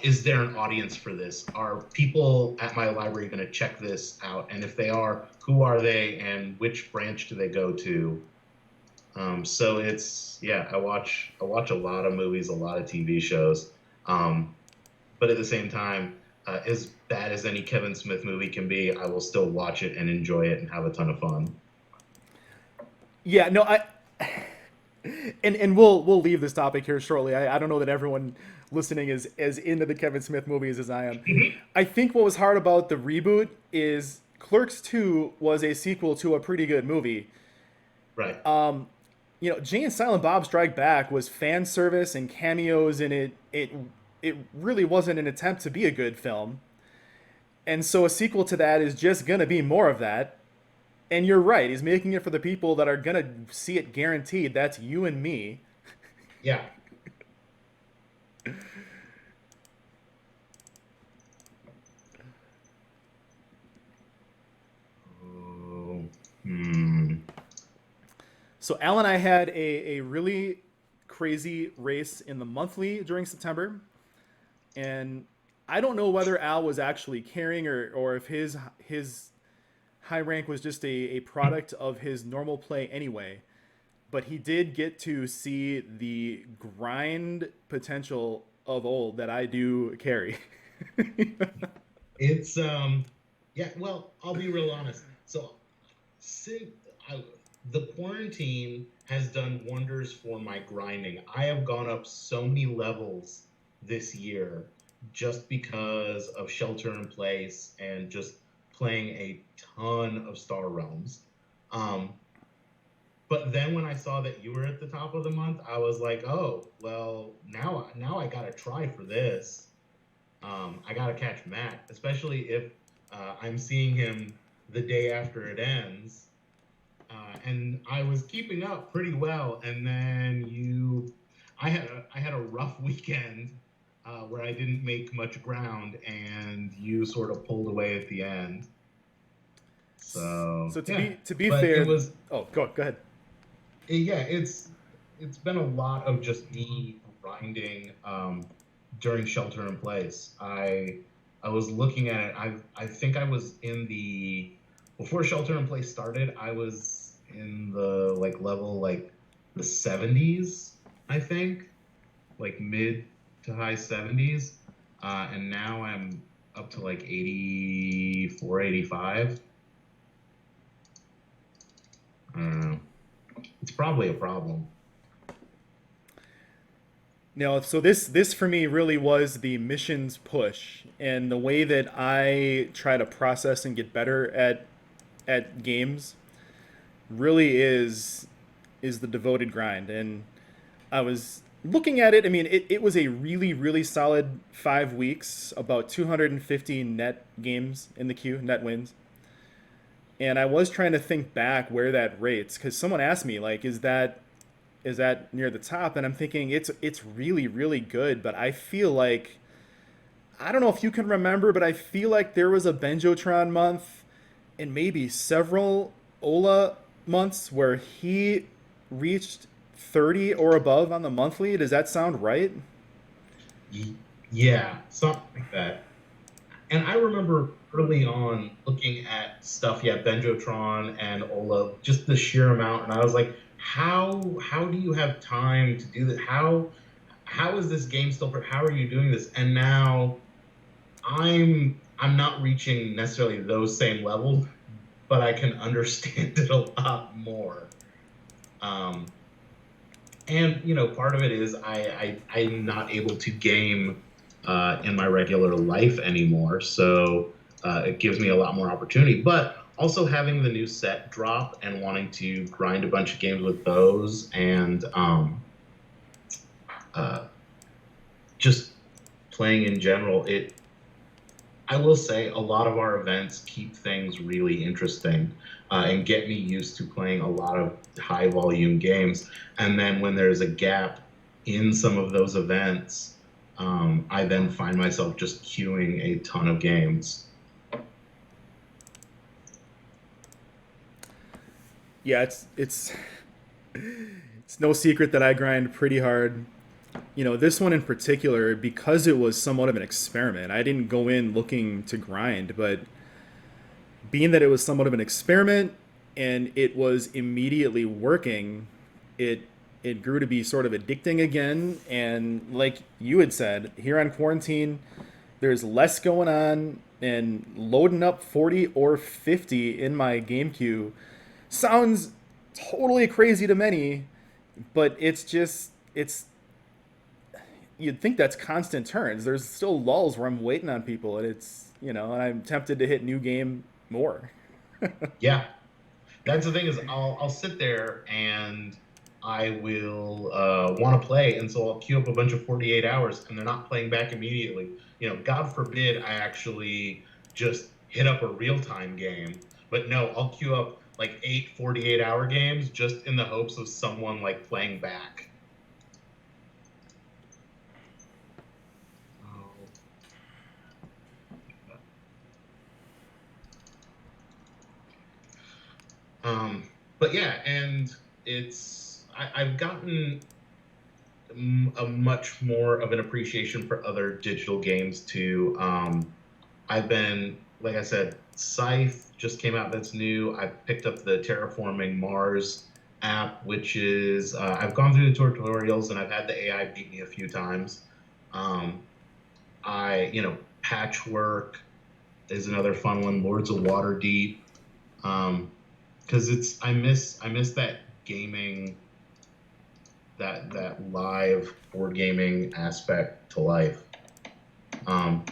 is there an audience for this? Are people at my library going to check this out? And if they are, who are they and which branch do they go to? So it's yeah, I watch a lot of movies, a lot of TV shows. Um, but at the same time, as bad as any Kevin Smith movie can be, I will still watch it and enjoy it and have a ton of fun. Yeah, no, I and we'll leave this topic here shortly. I don't know that everyone listening is as into the Kevin Smith movies as I am. I think what was hard about the reboot is Clerks 2 was a sequel to a pretty good movie. Right. Jay and Silent Bob Strike Back was fan service and cameos, and it really wasn't an attempt to be a good film. And so a sequel to that is just gonna be more of that. And you're right, he's making it for the people that are gonna see it guaranteed. That's you and me. Yeah. Oh, hmm. So Al and I had a really crazy race in the monthly during September, and I don't know whether Al was actually carrying or if his high rank was just a product of his normal play anyway. But he did get to see the grind potential of old that I do carry. It's yeah, well, I'll be real honest. So since I, the quarantine has done wonders for my grinding. I have gone up so many levels this year just because of shelter in place and just playing a ton of Star Realms. Um, but then when I saw that you were at the top of the month, I was like, oh, well, now I gotta try for this. I gotta catch Matt, especially if I'm seeing him the day after it ends. And I was keeping up pretty well, and then I had a rough weekend where I didn't make much ground, and you sort of pulled away at the end. So So to yeah, be but it fair, was oh, go ahead. yeah, it's been a lot of just me grinding during shelter in place. I was looking at it. I think I was in the before shelter in place started. I was in the like level like the 70s. I think, like mid to high 70s. And now I'm up to like 84, 85. I don't know. It's probably a problem. Now, so this for me really was the missions push, and the way that I try to process and get better at games really is the devoted grind. And I was looking at it. I mean, it was a really solid 5 weeks, about 250 net games in the queue, net wins. And I was trying to think back where that rates, because someone asked me like, is that near the top? And I'm thinking it's really good, but I feel like, I don't know if you can remember, but I feel like there was a Benjotron month and maybe several Ola months where he reached 30 or above on the monthly. Does that sound right? Yeah, something like that. And I remember early on looking at stuff, yeah, Benjotron and Ola, just the sheer amount, and I was like, how do you have time to do that? How is this game still for? How are you doing this? And now I'm not reaching necessarily those same levels, but I can understand it a lot more. Um, and part of it is I'm not able to game in my regular life anymore, so it gives me a lot more opportunity. But also having the new set drop and wanting to grind a bunch of games with those, and uh, just playing in general, it I will say a lot of our events keep things really interesting and get me used to playing a lot of high volume games. And then when there's a gap in some of those events, I then find myself just queuing a ton of games. Yeah, it's no secret that I grind pretty hard. This one in particular, because it was somewhat of an experiment. I didn't go in looking to grind, but being that it was somewhat of an experiment and it was immediately working, it it grew to be sort of addicting again. And like you had said, here on quarantine, there's less going on, and loading up 40 or 50 in my game queue sounds totally crazy to many, but it's you'd think that's constant turns. There's still lulls where I'm waiting on people, and and I'm tempted to hit new game more. Yeah, that's the thing is I'll sit there and I will want to play, and so I'll queue up a bunch of 48 hours, and they're not playing back immediately. God forbid I actually just hit up a real time game, but no, I'll queue up like 8 48-hour games just in the hopes of someone like playing back. Oh. But yeah, and I've gotten a much more of an appreciation for other digital games too. I've been, like I said, Scythe just came out. That's new. I picked up the Terraforming Mars app, which is I've gone through the tutorials and I've had the AI beat me a few times. Um, Patchwork is another fun one. Lords of Waterdeep, because I miss that gaming, that live board gaming aspect to life. Um,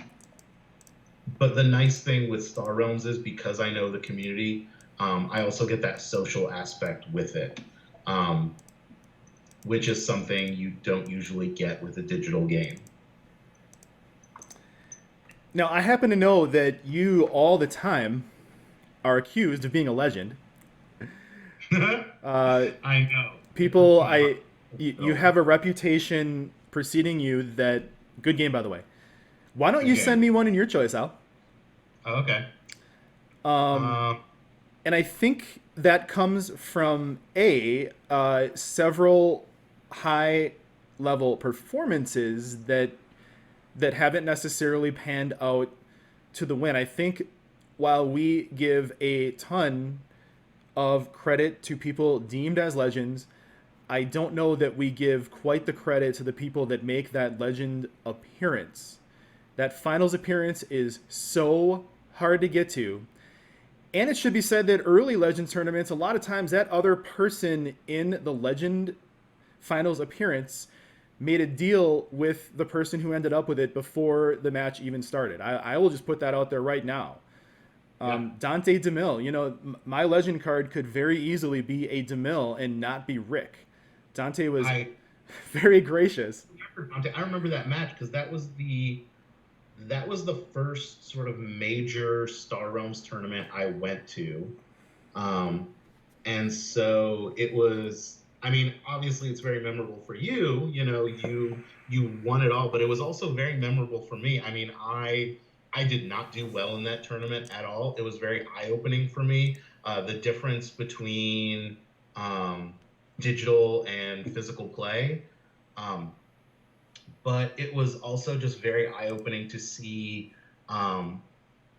but the nice thing with Star Realms is because I know the community, I also get that social aspect with it, um, which is something you don't usually get with a digital game. Now, I happen to know that you all the time are accused of being a legend. Uh, I know. people, Uh, you so, have a reputation preceding you that good game, by the way. Why don't you okay. send me one in your choice, Al? Okay. Um, Um, and I think that comes from several high level performances that haven't necessarily panned out to the win. I think while we give a ton of credit to people deemed as legends, I don't know that we give quite the credit to the people that make that legend appearance. That finals appearance is so hard to get to. And it should be said that early legend tournaments, a lot of times that other person in the legend finals appearance made a deal with the person who ended up with it before the match even started. I will just put that out there right now. Yeah. Dante DeMille, my legend card could very easily be a DeMille and not be Rick. Dante was I very gracious. I remember that match because that was the first sort of major Star Realms tournament I went to. Um, and so it was, I mean, obviously it's very memorable for you, you won it all, but it was also very memorable for me. I mean, I did not do well in that tournament at all. It was very eye-opening for me. The difference between digital and physical play. Um, but it was also just very eye-opening to see um,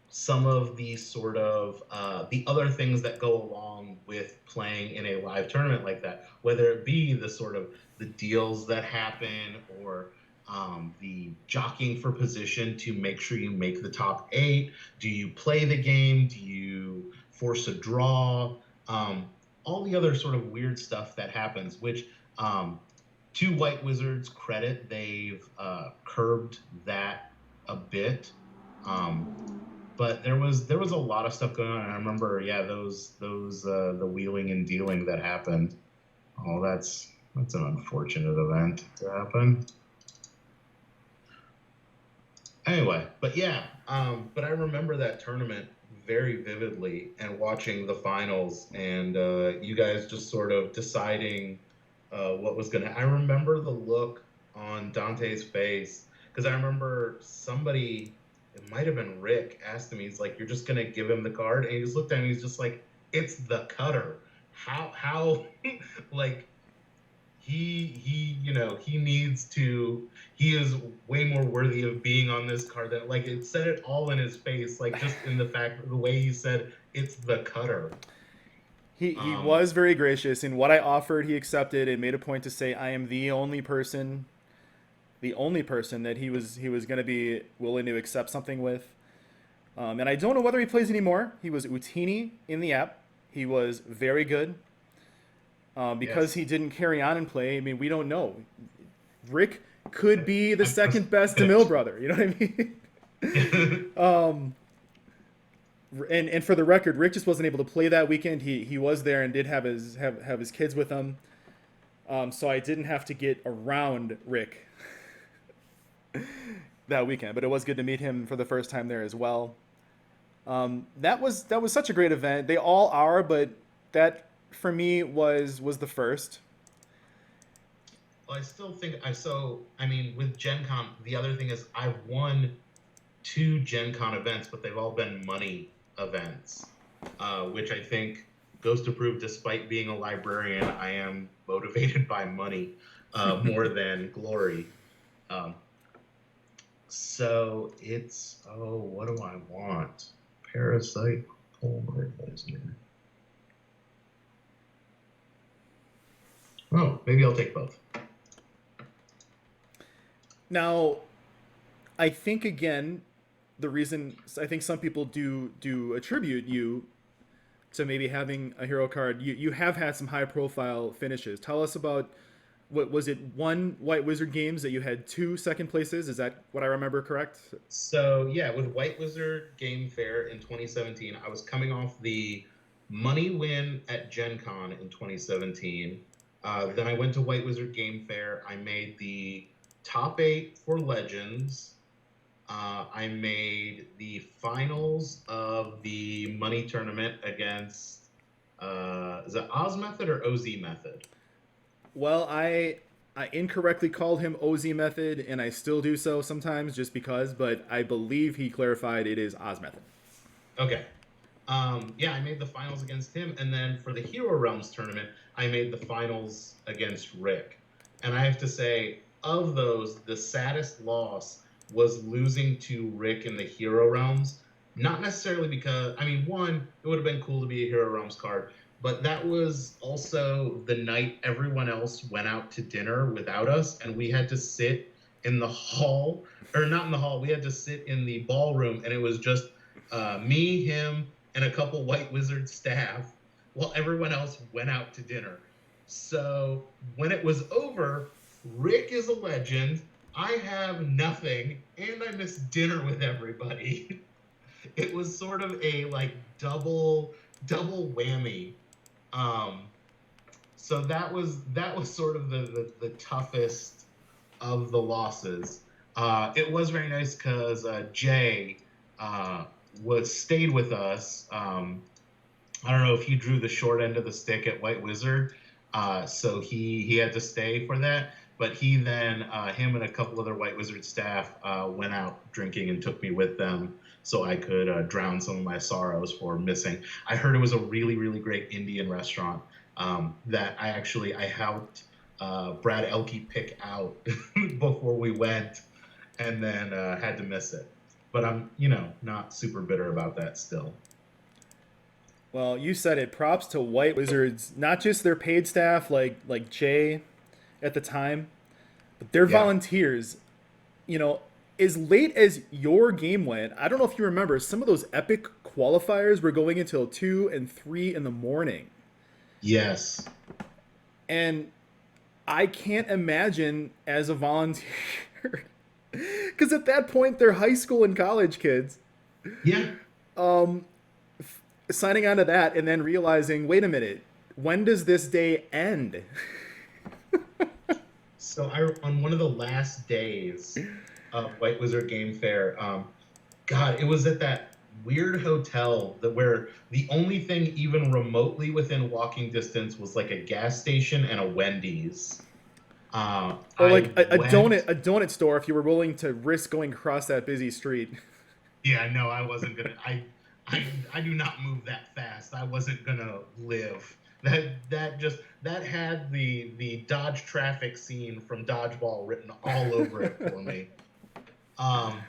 some of the sort of the other things that go along with playing in a live tournament like that, whether it be the sort of the deals that happen or the jockeying for position to make sure you make the top 8. Do you play the game? Do you force a draw? Um, all the other sort of weird stuff that happens, which to White Wizards' credit, they've curbed that a bit. Um, but there was a lot of stuff going on. And I remember, yeah, those the wheeling and dealing that happened. Oh, that's an unfortunate event to happen. Anyway, but yeah, but I remember that tournament very vividly and watching the finals and you guys just sort of deciding what was gonna. I remember the look on Dante's face because I remember somebody, it might have been Rick, asked him. He's like, "You're just gonna give him the card?" And he just looked at me. He's just like, "It's the cutter. How like." He needs to, he is way more worthy of being on this card. That, like, it said it all in his face, like just in the fact, the way he said it's the cutter. He um was very gracious in what I offered. He accepted and made a point to say I am the only person that he was going to be willing to accept something with. And I don't know whether he plays anymore. He was Utini in the app. He was very good. Because yes. he didn't carry on and play, I mean, we don't know. Rick could be the I'm just second best DeMille brother. You know what I mean? And for the record, Rick just wasn't able to play that weekend. He was there and did have his kids with him. So I didn't have to get around Rick that weekend, but it was good to meet him for the first time there as well. That was such a great event. They all are, but that for me was the first. Well, I still think I mean, with Gen Con, the other thing is I've won 2 Gen Con events, but they've all been money events, which I think goes to prove, despite being a librarian, I am motivated by money more than glory. Um, so it's, oh, what do I want? Parasite, Polar Lesnar. Oh, maybe I'll take both. Now, I think again, the reason I think some people do attribute you to maybe having a hero card. You have had some high profile finishes. Tell us about, what was it, one White Wizard games that you had 2 second places? Is that what I remember correct? So yeah, with White Wizard Game Fair in 2017, I was coming off the money win at Gen Con in 2017. Then I went to White Wizard Game Fair. I made the top 8 for Legends. I made the finals of the money tournament against, is it Oz Method or OZ Method? Well, I incorrectly called him OZ Method, and I still do so sometimes just because, but I believe he clarified it is Oz Method. Okay. Yeah, I made the finals against him, and then for the Hero Realms tournament, I made the finals against Rick. And I have to say, of those, the saddest loss was losing to Rick in the Hero Realms. Not necessarily because, I mean, one, it would have been cool to be a Hero Realms card, but that was also the night everyone else went out to dinner without us, and we had to sit in the hall, or not in the hall, we had to sit in the ballroom, and it was just me, him, and a couple White Wizard staff while everyone else went out to dinner. So when it was over, Rick is a legend. I have nothing, and I missed dinner with everybody. It was sort of a like double whammy. Um, so that was sort of the toughest of the losses. It was very nice because Jay was stayed with us. I don't know if he drew the short end of the stick at White Wizard, so he had to stay for that. But he then him and a couple other White Wizard staff went out drinking and took me with them, so I could drown some of my sorrows for missing. I heard it was a really great Indian restaurant that I helped Brad Elke pick out before we went, and then had to miss it. But I'm not super bitter about that still. Well, you said it. Props to White Wizards, not just their paid staff like Jay at the time, but their Yeah. volunteers. You know, as late as your game went, I don't know if you remember, some of those epic qualifiers were going until 2 and 3 in the morning. Yes. And I can't imagine as a volunteer, because at that point they're high school and college kids, Yeah. signing on to that and then realizing, wait a minute, when does this day end? So on one of the last days of White Wizard Game Fair, God, it was at that weird hotel that where the only thing even remotely within walking distance was like a gas station and a Wendy's. Or like I went. a donut store if you were willing to risk going across that busy street. Yeah, no, I wasn't gonna. I do not move that fast. I wasn't gonna live. That had the Dodge traffic scene from Dodgeball written all over it for me. Um,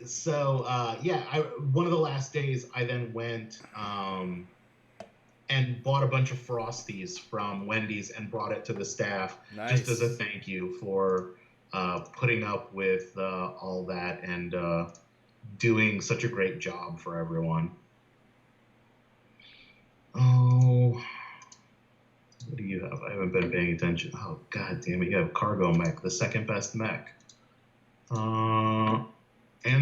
so yeah, one of the last days I then went and bought a bunch of Frosties from Wendy's and brought it to the staff just as a Nice. thank you for putting up with all that and doing such a great job for everyone. Oh, what do you have? I haven't been paying attention. Oh, god damn it! You have Cargo Mech, the second best mech, and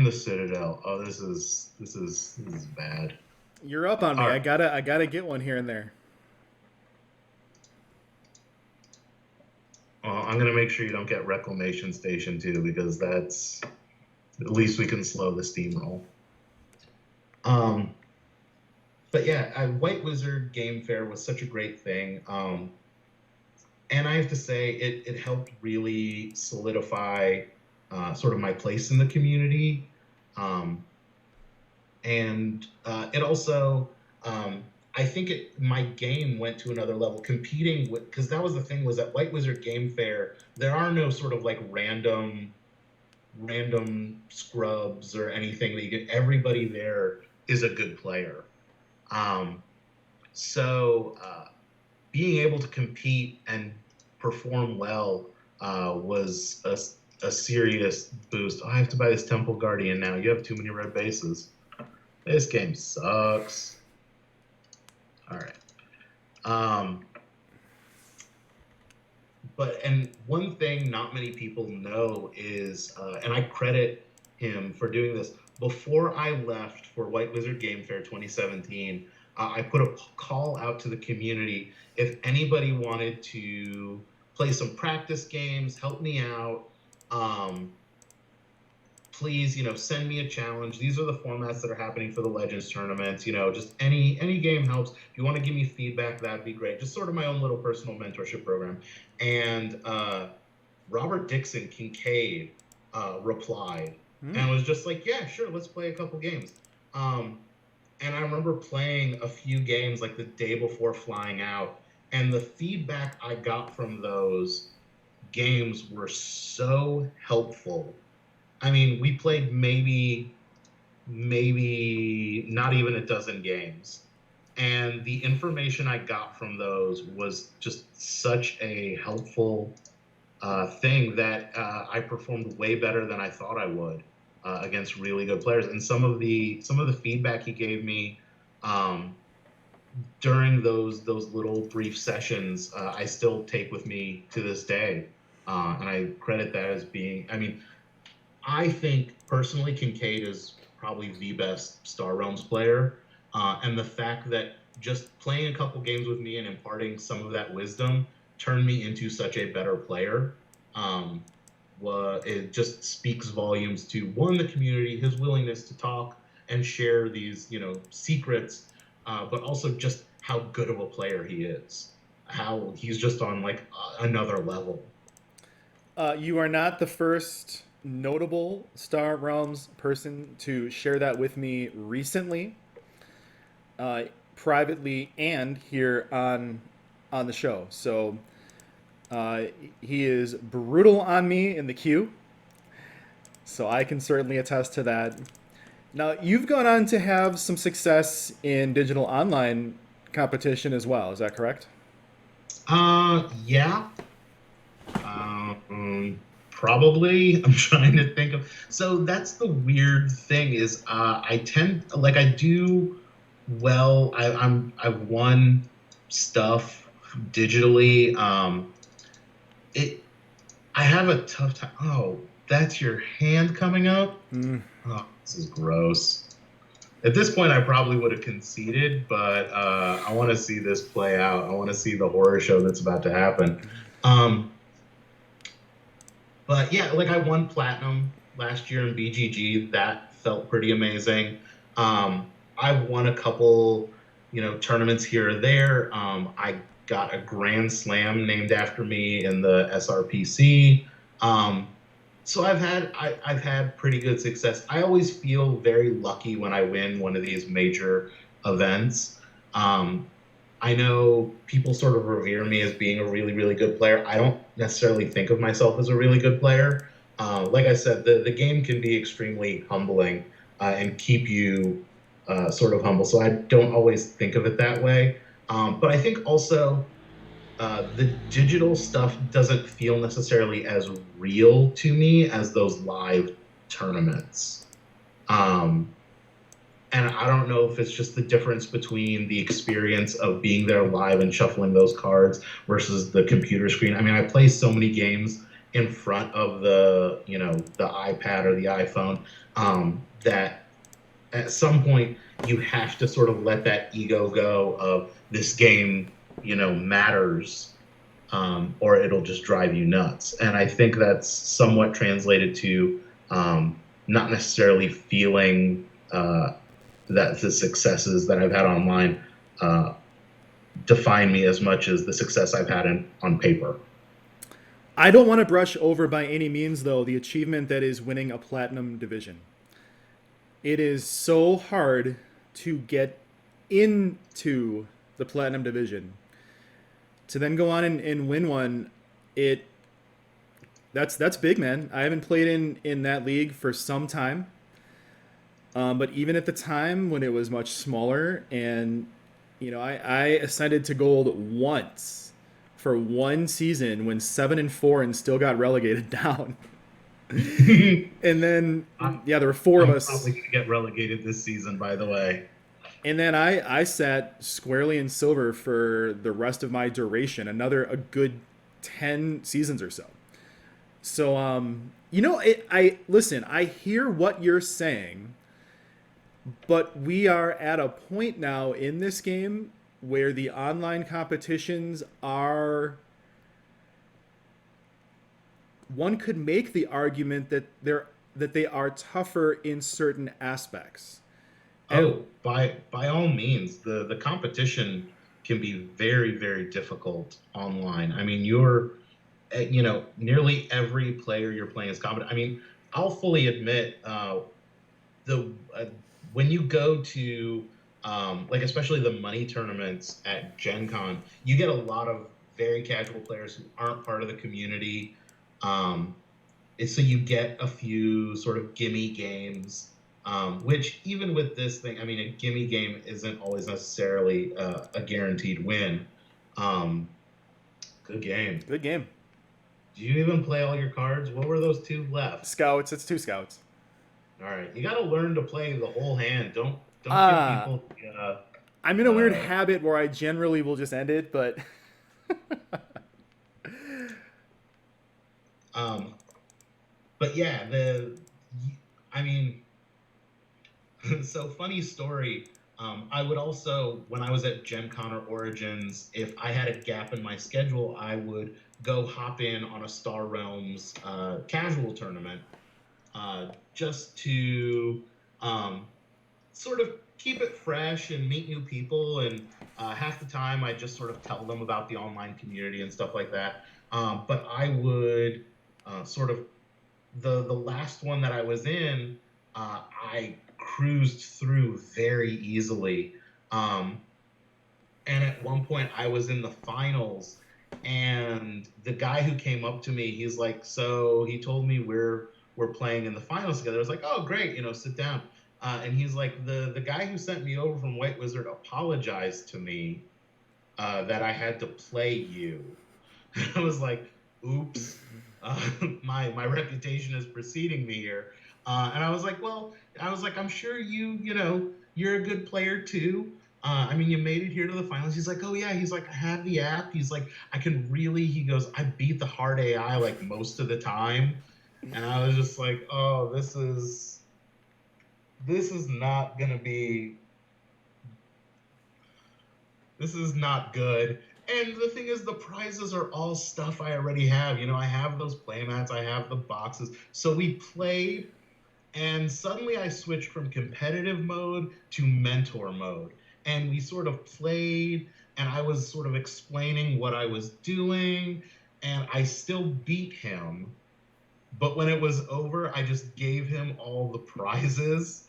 the Citadel. Oh, this is bad. You're up on me. All right. I gotta get one here and there. I'm gonna make sure you don't get Reclamation Station too, because that's at least we can slow the steamroll. Um, but yeah, White Wizard Game Fair was such a great thing. And I have to say, it helped really solidify sort of my place in the community. Um, and it also, I think my game went to another level, competing with, because that was the thing, was at White Wizard Game Fair, there are no sort of like random scrubs or anything that you get. Everybody there is a good player. Um, so being able to compete and perform well was a serious boost. Oh, I have to buy this Temple Guardian now. You have too many red bases. This game sucks. All right. Um, and one thing not many people know is, and I credit him for doing this. Before I left for White Wizard Game Fair 2017, I put a call out to the community. If anybody wanted to play some practice games, help me out, please, send me a challenge. These are the formats that are happening for the Legends tournaments. Just any game helps. If you want to give me feedback, that'd be great. Just sort of my own little personal mentorship program. And Robert Dixon Kincaid replied and was just like, yeah, sure, let's play a couple games. And I remember playing a few games like the day before flying out, and the feedback I got from those games were so helpful. I mean, we played maybe not even a dozen games, And the information I got from those was just such a helpful thing that I performed way better than I thought I would against really good players. And some of the feedback he gave me um, during those little brief sessions, I still take with me to this day, and I credit that as being. I mean, I think personally, Kincaid is probably the best Star Realms player, and the fact that just playing a couple games with me and imparting some of that wisdom turned me into such a better player. Um, it just speaks volumes to one, the community, his willingness to talk and share these secrets, but also just how good of a player he is, how he's just on like another level. You are not the first notable Star Realms person to share that with me recently, uh, privately and here on the show. So uh, he is brutal on me in the queue, so I can certainly attest to that. Now, you've gone on to have some success in digital online competition as well. Is that correct? Yeah. Probably. I'm trying to think of. So that's the weird thing is I tend like I do well. I've won stuff digitally. It I have a tough time. Oh, that's your hand coming up. Mm. Oh, this is gross. At this point, I probably would have conceded, but I want to see this play out. I want to see the horror show that's about to happen. Um, But yeah, like I won platinum last year in BGG. That felt pretty amazing. I've won a couple, tournaments here or there. I got a Grand Slam named after me in the SRPC. So I've had pretty good success. I always feel very lucky when I win one of these major events. Um, I know people sort of revere me as being a really, really good player. I don't necessarily think of myself as a really good player. Like I said, the game can be extremely humbling and keep you sort of humble. So I don't always think of it that way. But I think also the digital stuff doesn't feel necessarily as real to me as those live tournaments. Um, and I don't know if it's just the difference between the experience of being there live and shuffling those cards versus the computer screen. I mean, I play so many games in front of the iPad or the iPhone, that at some point you have to sort of let that ego go of this game, matters, or it'll just drive you nuts. And I think that's somewhat translated to not necessarily feeling that the successes that I've had online uh, define me as much as the success I've had on paper. I don't want to brush over by any means, though, the achievement that is winning a platinum division. It is so hard to get into the platinum division. To then go on and win one, it that's big, man. I haven't played in that league for some time. But even at the time when it was much smaller, and I ascended to gold once for one season when 7-4 and still got relegated down. And then I'm, yeah, there were four of I'm us, probably going to get relegated this season, by the way. and then I sat squarely in silver for the rest of my duration, another a good 10 seasons or so. So I listen. I hear what you're saying, but we are at a point now in this game where the online competitions are. One could make the argument that they are tougher in certain aspects. And Oh, by all means, the competition can be very, very difficult online. I mean, nearly every player you're playing is competent. I mean, I'll fully admit, the when you go to like especially the money tournaments at Gen Con, you get a lot of very casual players who aren't part of the community. Um, so you get a few sort of gimme games. Which even with this thing, I mean, a gimme game isn't always necessarily a guaranteed win. Um, Good game. Good game. Do you even play all your cards? What were those two left? Scouts. It's 2 scouts. All right, you got to learn to play the whole hand. Don't give Uh, people. I'm in a weird Uh, habit where I generally will just end it, but um, but yeah, I mean, so funny story. I would also, when I was at Gen Con or Origins, if I had a gap in my schedule, I would go hop in on a Star Realms casual tournament just to um, sort of keep it fresh and meet new people. And half the time, I just sort of tell them about the online community and stuff like that. But I would sort of the last one that I was in, I cruised through very easily. Um, and at one point, I was in the finals, and the guy who came up to me, he's like, "So he told me we're playing in the finals together." I was like, "Oh, great, sit down." And he's like, "The guy who sent me over from White Wizard apologized to me that I had to play you." I was like, "Oops, my reputation is preceding me here." And I was like, "Well, I'm sure you're a good player too. I mean, you made it here to the finals." He's like, "Oh yeah." He's like, "I have the app." He's like, "I can really." He goes, "I beat the hard AI like most of the time," and I was just like, "Oh, this is not gonna be. This is not good." And the thing is, the prizes are all stuff I already have. I have those playmats, I have the boxes. So we played, and suddenly I switched from competitive mode to mentor mode. And we sort of played, and I was sort of explaining what I was doing, and I still beat him. But when it was over, I just gave him all the prizes.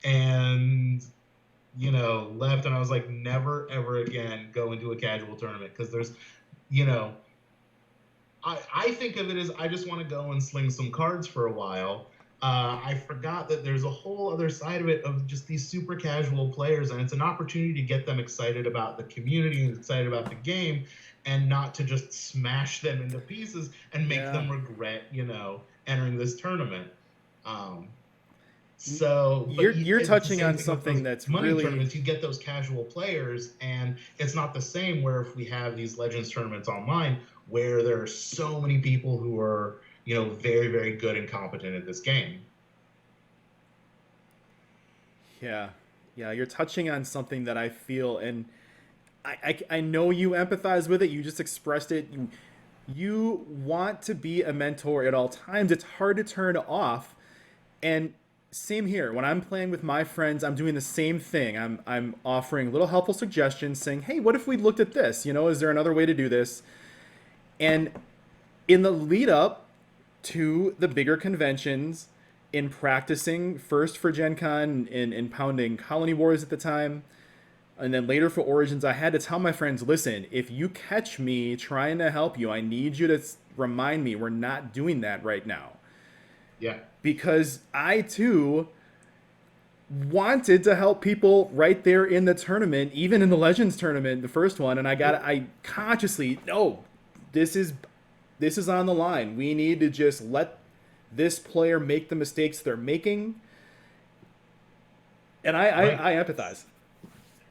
And left, and I was like, never ever again go into a casual tournament, because there's, you know, I think of it as I just want to go and sling some cards for a while. I forgot that there's a whole other side of it, of just these super casual players, and it's an opportunity to get them excited about the community and excited about the game, and not to just smash them into pieces and make yeah. them regret, entering this tournament. Um, so, but You're it's the touching same on thing with those something that's money really tournaments. You get those casual players, and it's not the same where if we have these Legends tournaments online, where there are so many people who are, very, very good and competent at this game. yeah. Yeah, you're touching on something that I feel, and I know you empathize with it. You just expressed it. You want to be a mentor at all times. It's hard to turn off. And same here. When I'm playing with my friends, I'm doing the same thing. I'm offering little helpful suggestions, saying, "Hey, what if we looked at this? Is there another way to do this?" And in the lead up to the bigger conventions, in practicing first for Gen Con, in pounding Colony Wars at the time, and then later for Origins, I had to tell my friends, "Listen, if you catch me trying to help you, I need you to remind me we're not doing that right now." Yeah, Because I too wanted to help people right there in the tournament, even in the Legends tournament, the first one, and I consciously, no, this is this is on the line. We need to just let this player make the mistakes they're making. And right. I empathize.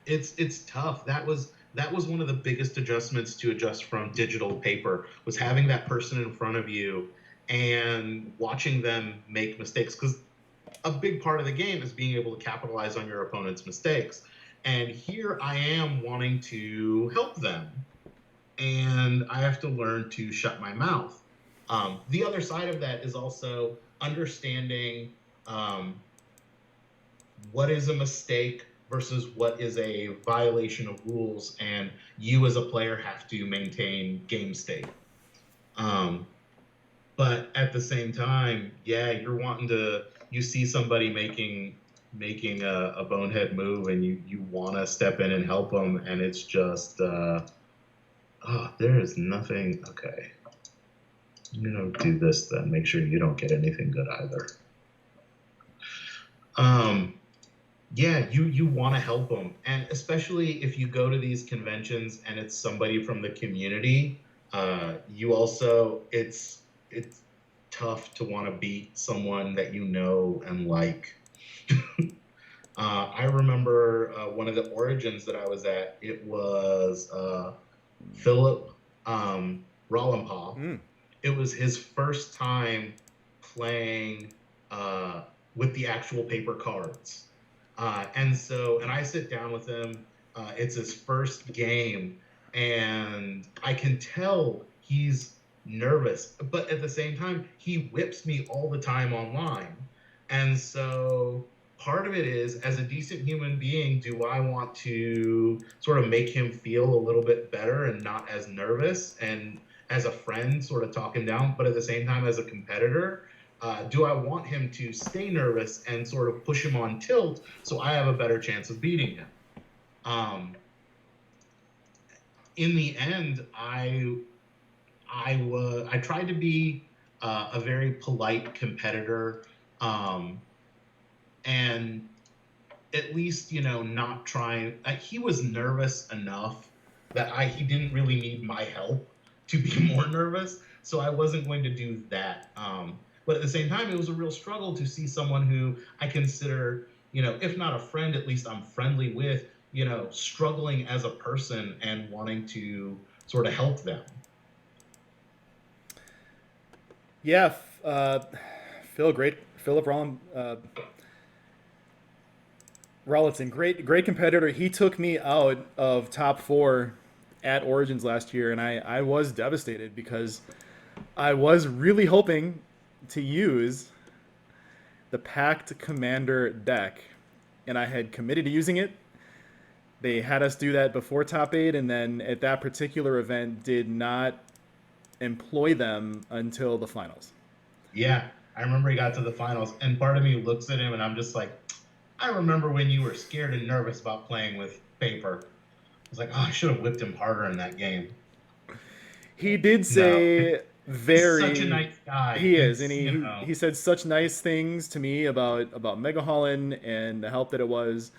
It's tough. That was one of the biggest adjustments to adjust from digital paper, was having that person in front of you and watching them make mistakes, because a big part of the game is being able to capitalize on your opponent's mistakes. And here I am wanting to help them, and I have to learn to shut my mouth. The other side of that is also understanding um, what is a mistake versus what is a violation of rules, and you as a player have to maintain game state. Um, but at the same time, yeah, you see somebody making a bonehead move, and you want to step in and help them, and it's just oh, there is nothing. Okay, I'm gonna do this then. Make sure you don't get anything good either. Um, yeah, you want to help them, and especially if you go to these conventions and it's somebody from the community, you also it's tough to want to beat someone that you know and like. I remember one of the origins that I was at. It was Philip Rollenpaw. Mm. It was his first time playing uh, with the actual paper cards. And I sit down with him. It's his first game, and I can tell he's nervous, but at the same time, he whips me all the time online. And so part of it is, as a decent human being, do I want to sort of make him feel a little bit better and not as nervous? And as a friend, sort of talk him down, but at the same time, as a competitor, do I want him to stay nervous and sort of push him on tilt so I have a better chance of beating him? Um, in the end, I tried to be a very polite competitor, um, and at least not trying. He was nervous enough that he didn't really need my help to be more nervous, so I wasn't going to do that. But at the same time, it was a real struggle to see someone who I consider, if not a friend, at least I'm friendly with, struggling as a person and wanting to sort of help them. Yeah, Philip Rollinson, great competitor. He took me out of top four at Origins last year, and I was devastated because I was really hoping to use the Pact Commander deck, and I had committed to using it. They had us do that before top eight, and then at that particular event, did not employ them until the finals. Yeah, I remember he got to the finals, and part of me looks at him, and I'm just like, I remember when you were scared and nervous about playing with paper. I was like, oh, I should have whipped him harder in that game. He did No, say he's such a very nice guy. he is, and It's, he said such nice things to me about Mega Holland and the help that it was.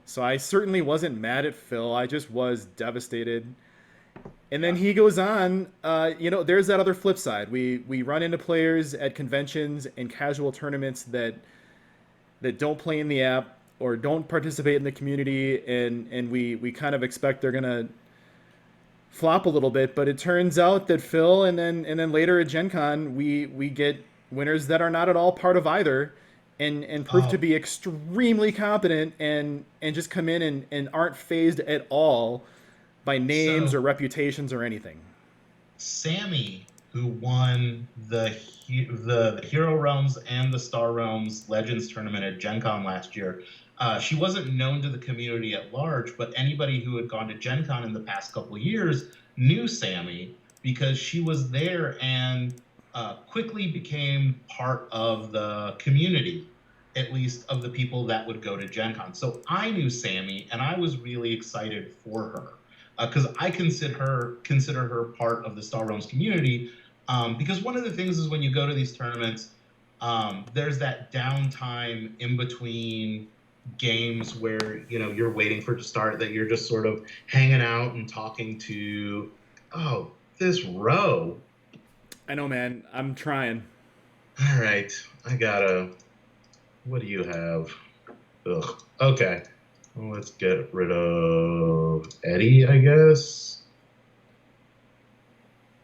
So I certainly wasn't mad at Phil. I just was devastated. And then yeah. he goes on. There's that other flip side. We run into players at conventions and casual tournaments that don't play in the app or don't participate in the community, and we kind of expect they're gonna flop a little bit. But it turns out that Phil and then later at Gen Con we get winners that are not at all part of either, and prove to Oh, be extremely competent and just come in and aren't phased at all by names or so reputations or anything. Sammy, who won the Hero Realms and the Star Realms Legends tournament at Gen Con last year, she wasn't known to the community at large, but anybody who had gone to Gen Con in the past couple of years knew Sammy because she was there and quickly became part of the community, at least of the people that would go to Gen Con. So I knew Sammy, and I was really excited for her because I consider her part of the Star Realms community. Because one of the things is when you go to these tournaments, there's that downtime in between games where you're waiting for it to start, that you're just sort of hanging out and talking to, oh, this row. I know, man. I'm trying. All right, I gotta. What do you have? Ugh. Okay. Well, let's get rid of Eddie, I guess.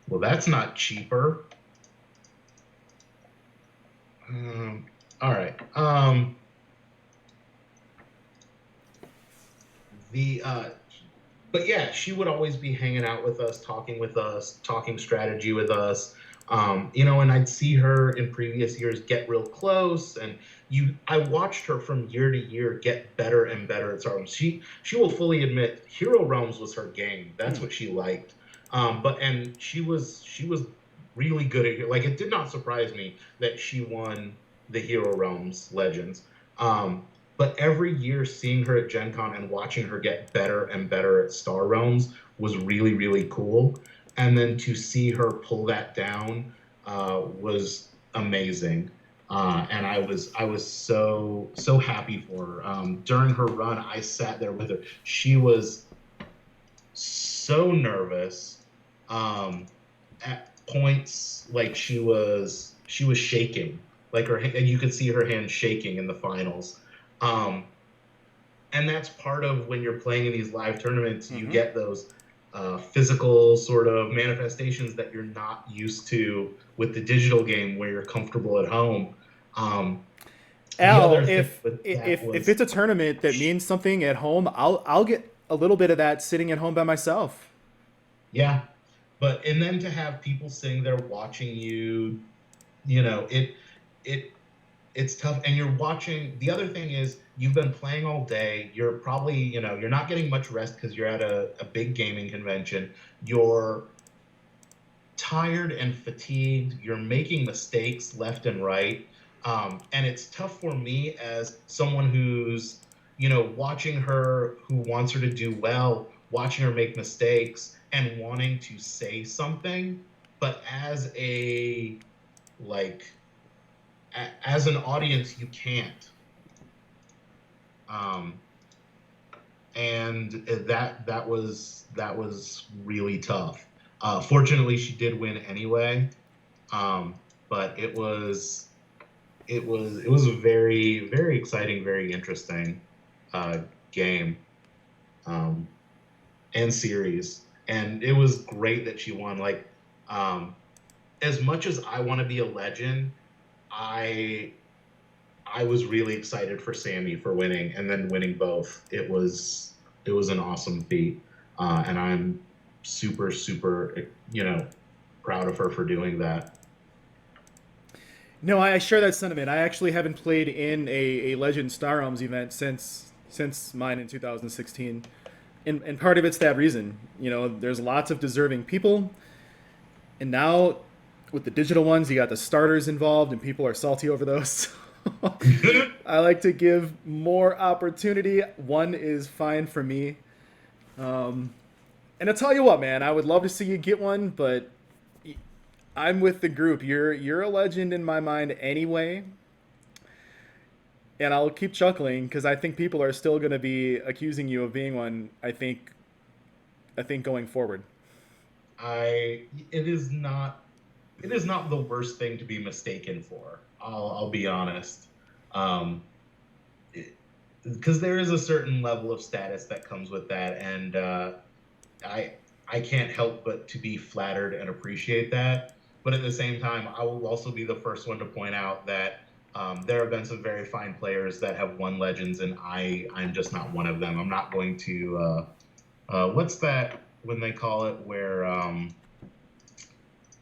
Well, that's not cheaper. All right. The but yeah, she would always be hanging out with us, talking strategy with us. And I'd see her in previous years get real close, and I watched her from year to year get better and better at Star Realms. She will fully admit Hero Realms was her game. That's Hmm. what she liked. And she was really good at it. Like, it did not surprise me that she won the Hero Realms Legends. Um, but every year, seeing her at Gen Con and watching her get better and better at Star Realms was really, really cool. And then to see her pull that down was amazing. And I was so happy for her. During her run, I sat there with her. She was so nervous. At points, like she was shaking, like and you could see her hand shaking in the finals. Um, and that's part of when you're playing in these live tournaments, you Mm-hmm. get those physical sort of manifestations that you're not used to with the digital game where you're comfortable at home. Um, the Al, other thing if with that if was, it's a tournament that means something at home, I'll get a little bit of that sitting at home by myself. yeah, and then to have people sitting there watching you, it it's tough. And you're watching. The other thing is you've been playing all day. You're probably, you're not getting much rest because you're at a big gaming convention. You're tired and fatigued. You're making mistakes left and right. And it's tough for me as someone who's, watching her, who wants her to do well, watching her make mistakes and wanting to say something. But like, as an audience, you can't. Um, and that was really tough. Fortunately, she did win anyway. But it was a very very exciting, very interesting uh, game, um, and series, and it was great that she won. Like, um, as much as I want to be a legend, I I was really excited for Sammy for winning and then winning both. It was an awesome feat, and I'm super super proud of her for doing that. No, I share that sentiment. I actually haven't played in a Legend Star Realms event since mine in 2016, and part of it's that reason. There's lots of deserving people, and now with the digital ones, you got the starters involved, and people are salty over those. I like to give more opportunity. One is fine for me. And I'll tell you what, man, I would love to see you get one, but I'm with the group. You're a legend in my mind anyway, and I'll keep chuckling because I think people are still going to be accusing you of being one. I think going forward. I it is not the worst thing to be mistaken for. I'll be honest. Um, because there is a certain level of status that comes with that, and I I can't help but to be flattered and appreciate that. But at the same time, I will also be the first one to point out that there have been some very fine players that have won legends, and I'm just not one of them. I'm not going to what's that when they call it where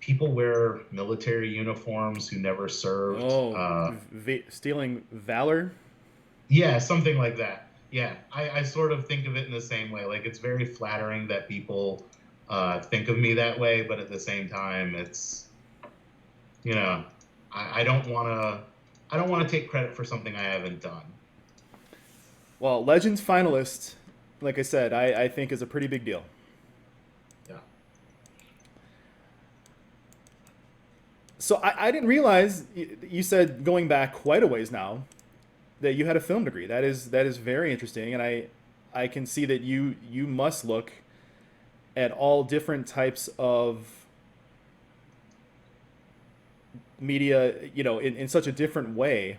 people wear military uniforms who never served. Oh, stealing valor. Yeah, something like that. Yeah, I sort of think of it in the same way. Like, it's very flattering that people think of me that way, but at the same time, you know, I don't want to. I don't want to take credit for something I haven't done. Well, Legends finalist, like I said, I think is a pretty big deal. Yeah. So I didn't realize you said going back quite a ways now that you had a film degree. That is very interesting, and I can see that you must look at all different types of media, in such a different way.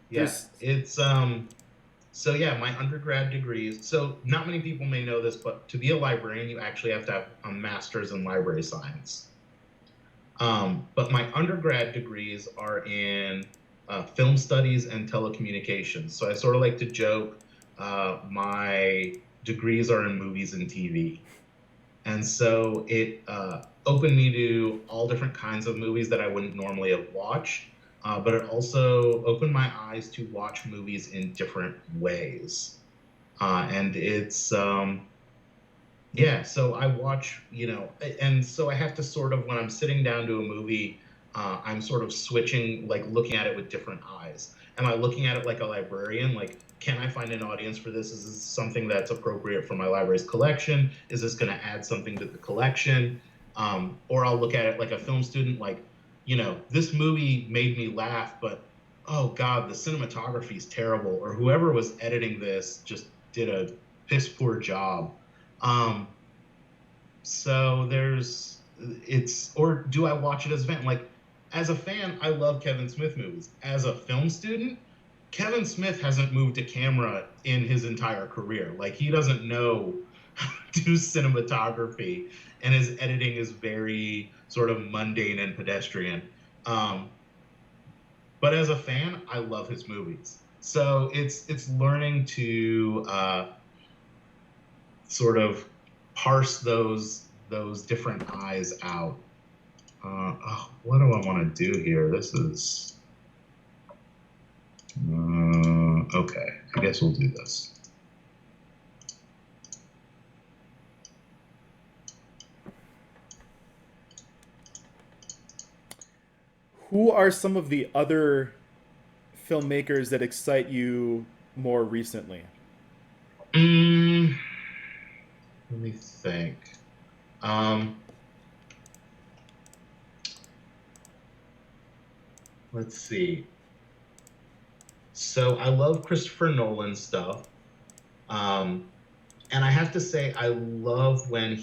Yeah, There's it's so yeah, my undergrad degrees. So not many people may know this, but to be a librarian, you actually have to have a master's in library science. But my undergrad degrees are in film studies and telecommunications. So I sort of like to joke, my degrees are in movies and TV. And so it opened me to all different kinds of movies that I wouldn't normally have watched. But it also opened my eyes to watch movies in different ways. And yeah, so I watch, and so I have to sort of, when I'm sitting down to a movie, I'm sort of switching, like looking at it with different eyes. Am I looking at it like a librarian? Like, can I find an audience for this? Is this something that's appropriate for my library's collection? Is this going to add something to the collection? Or I'll look at it like a film student, like, this movie made me laugh, but oh God, the cinematography is terrible, or whoever was editing this just did a piss poor job. Um, so or do I watch it as a fan? Like, as a fan, I love Kevin Smith movies. As a film student, Kevin Smith hasn't moved a camera in his entire career. Like, he doesn't know how to do cinematography, and his editing is very sort of mundane and pedestrian. Um, but as a fan, I love his movies. So it's learning to sort of parse those different eyes out. What do I want to do here? This is okay. I guess we'll do this. Who are some of the other filmmakers that excite you more recently? Mm, Let me think. Um, let's see. So I love Christopher Nolan stuff. Um, and I have to say, I love when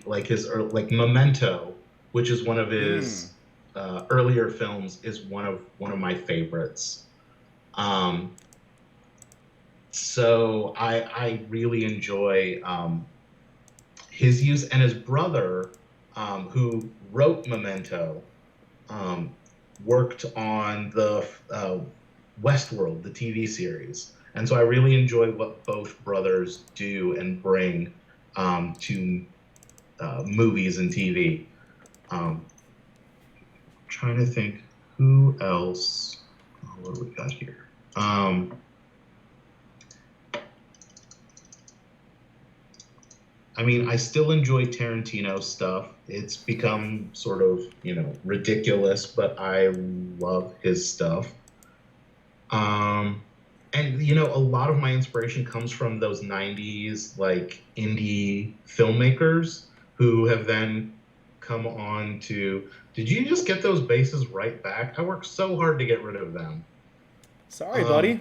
like Memento, which is one of Hmm. his earlier films, is one of my favorites. Um, so I really enjoy his use, and his brother, who wrote Memento, um, worked on the Westworld, the TV series. And so I really enjoy what both brothers do and bring to movies and TV. Trying to think who else. Oh, what do we got here? I mean, I still enjoy Tarantino stuff. It's become sort of, ridiculous, but I love his stuff. Um, and a lot of my inspiration comes from those 90s like indie filmmakers who have then come on to, did you just get those bases right back? I worked so hard to get rid of them. Sorry, Um, buddy.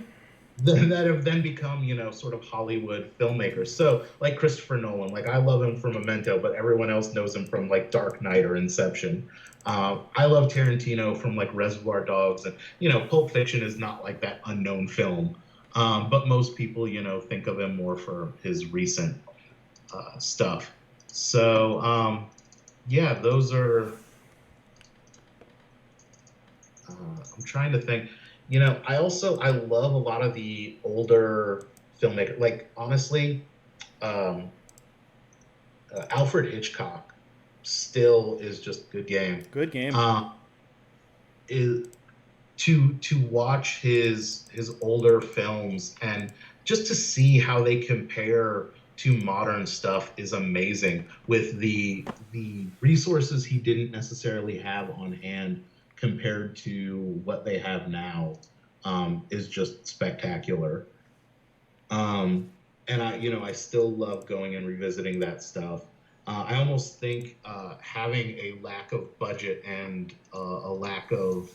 that have then become, sort of Hollywood filmmakers. So, like Christopher Nolan, like I love him from Memento, but everyone else knows him from like Dark Knight or Inception. I love Tarantino from like Reservoir Dogs, and Pulp Fiction is not like that unknown film, but most people, think of him more for his recent stuff. So, yeah, those are. I'm trying to think. I love a lot of the older filmmakers. Like honestly, um, Alfred Hitchcock still is just good game. Good game. Uh, is to watch his older films and just to see how they compare to modern stuff is amazing with the resources he didn't necessarily have on hand compared to what they have now is just spectacular. um, and I still love going and revisiting that stuff. I almost think having a lack of budget and a lack of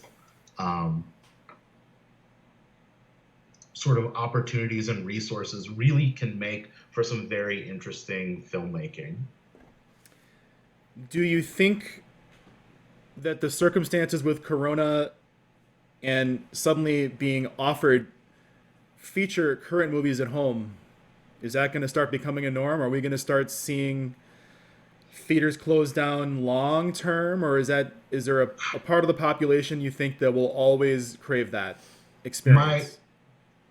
um, sort of opportunities and resources really can make for some very interesting filmmaking. Do you think that the circumstances with Corona and suddenly being offered feature current movies at home, is that going to start becoming a norm? Are we going to start seeing theaters close down long term, or is there a part of the population you think that will always crave that My experience?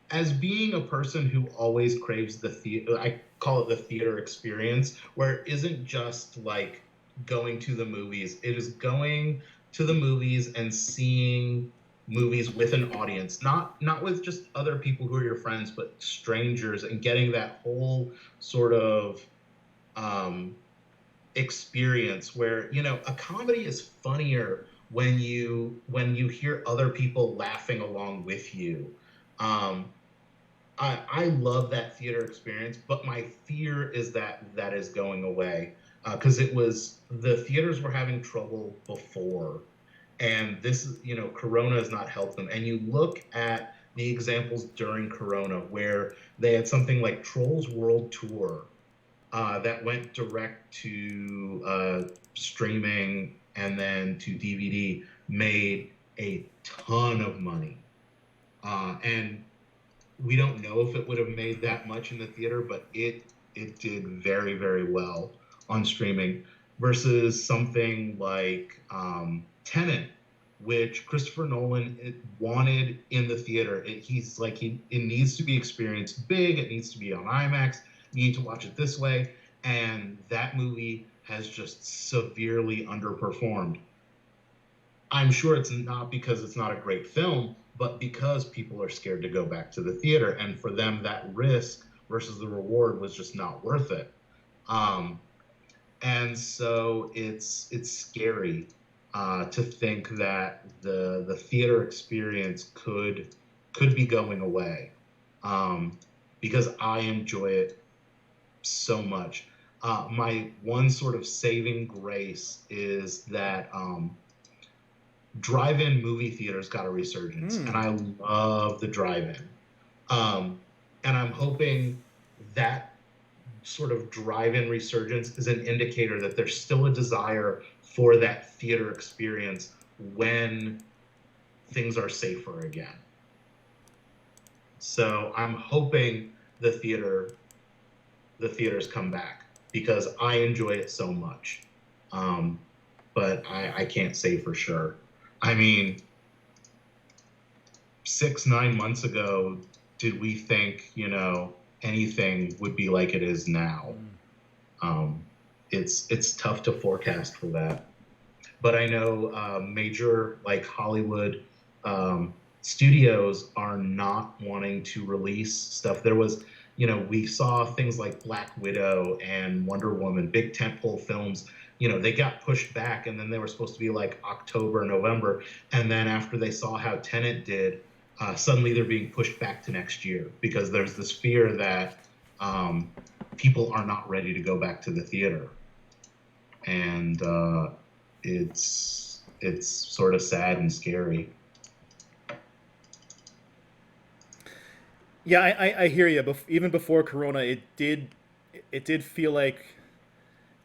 As being a person who always craves the theater, I call it the theater experience, where it isn't just like going to the movies, it is going to the movies and seeing movies with an audience, not with just other people who are your friends, but strangers, and getting that whole sort of um, experience where a comedy is funnier when you hear other people laughing along with you. um, I love that theater experience, but my fear is that that is going away because it was the theaters were having trouble before, And this, Corona has not helped them. And you look at the examples during Corona where they had something like Trolls World Tour that went direct to streaming and then to DVD, made a ton of money. And we don't know if it would have made that much in the theater, but it did very, very well on streaming versus something like Tenet, which Christopher Nolan wanted in the theater. He's like, it needs to be experienced big. It needs to be on IMAX. You need to watch it this way. And that movie has just severely underperformed. I'm sure it's not because it's not a great film, but because people are scared to go back to the theater. And for them, that risk versus the reward was just not worth it. Um, and so it's scary to think that the theater experience could be going away, because I enjoy it so much. My one sort of saving grace is that drive-in movie theaters got a resurgence, and I love the drive-in. And I'm hoping that sort of drive-in resurgence is an indicator that there's still a desire for that theater experience when things are safer again. So I'm hoping the theaters come back because I enjoy it so much. But I can't say for sure. I mean, 6-9 months ago, did we think, anything would be like it is now? It's tough to forecast for that. But I know major like Hollywood studios are not wanting to release stuff. There was, we saw things like Black Widow and Wonder Woman, big tentpole films. They got pushed back, and then they were supposed to be like October, November, and then after they saw how Tenet did, suddenly they're being pushed back to next year because there's this fear that people are not ready to go back to the theater, and it's sort of sad and scary. Yeah, I hear you. Even before Corona, it did feel like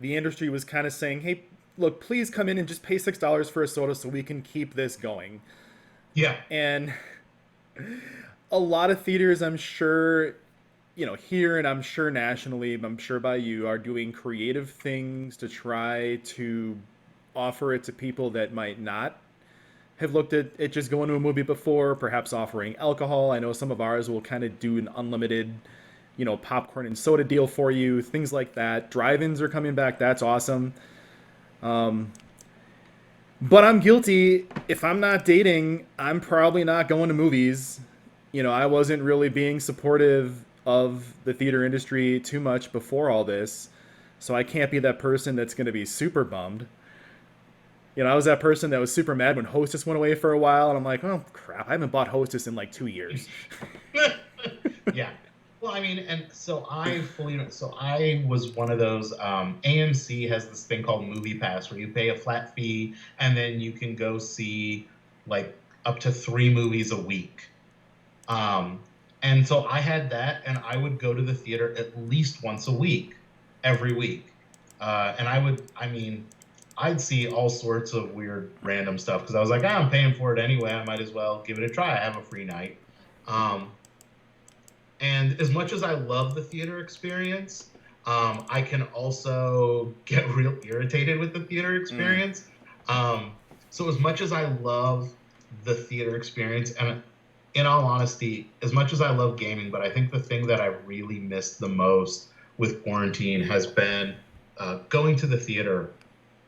the industry was kind of saying, "Hey, look, please come in and just pay $6 for a soda so we can keep this going." Yeah. And a lot of theaters, I'm sure, here and I'm sure nationally, I'm sure by you, are doing creative things to try to offer it to people that might not have looked at it just going to a movie before, perhaps offering alcohol. I know some of ours will kind of do an unlimited, popcorn and soda deal for you, things like that. Drive-ins are coming back. That's awesome. But I'm guilty. If I'm not dating, I'm probably not going to movies. I wasn't really being supportive of the theater industry too much before all this. So I can't be that person that's going to be super bummed. I was that person that was super mad when Hostess went away for a while, and I'm like, oh crap, I haven't bought Hostess in like 2 years. Yeah. Well, I mean, and so I was one of those. AMC has this thing called Movie Pass where you pay a flat fee and then you can go see like up to 3 movies a week. And so I had that, and I would go to the theater at least once a week, every week. And I'd see all sorts of weird, random stuff because I was like, I'm paying for it anyway. I might as well give it a try. I have a free night. And as much as I love the theater experience, I can also get real irritated with the theater experience. So as much as I love the theater experience, and in all honesty, as much as I love gaming, but I think the thing that I really missed the most with quarantine has been going to the theater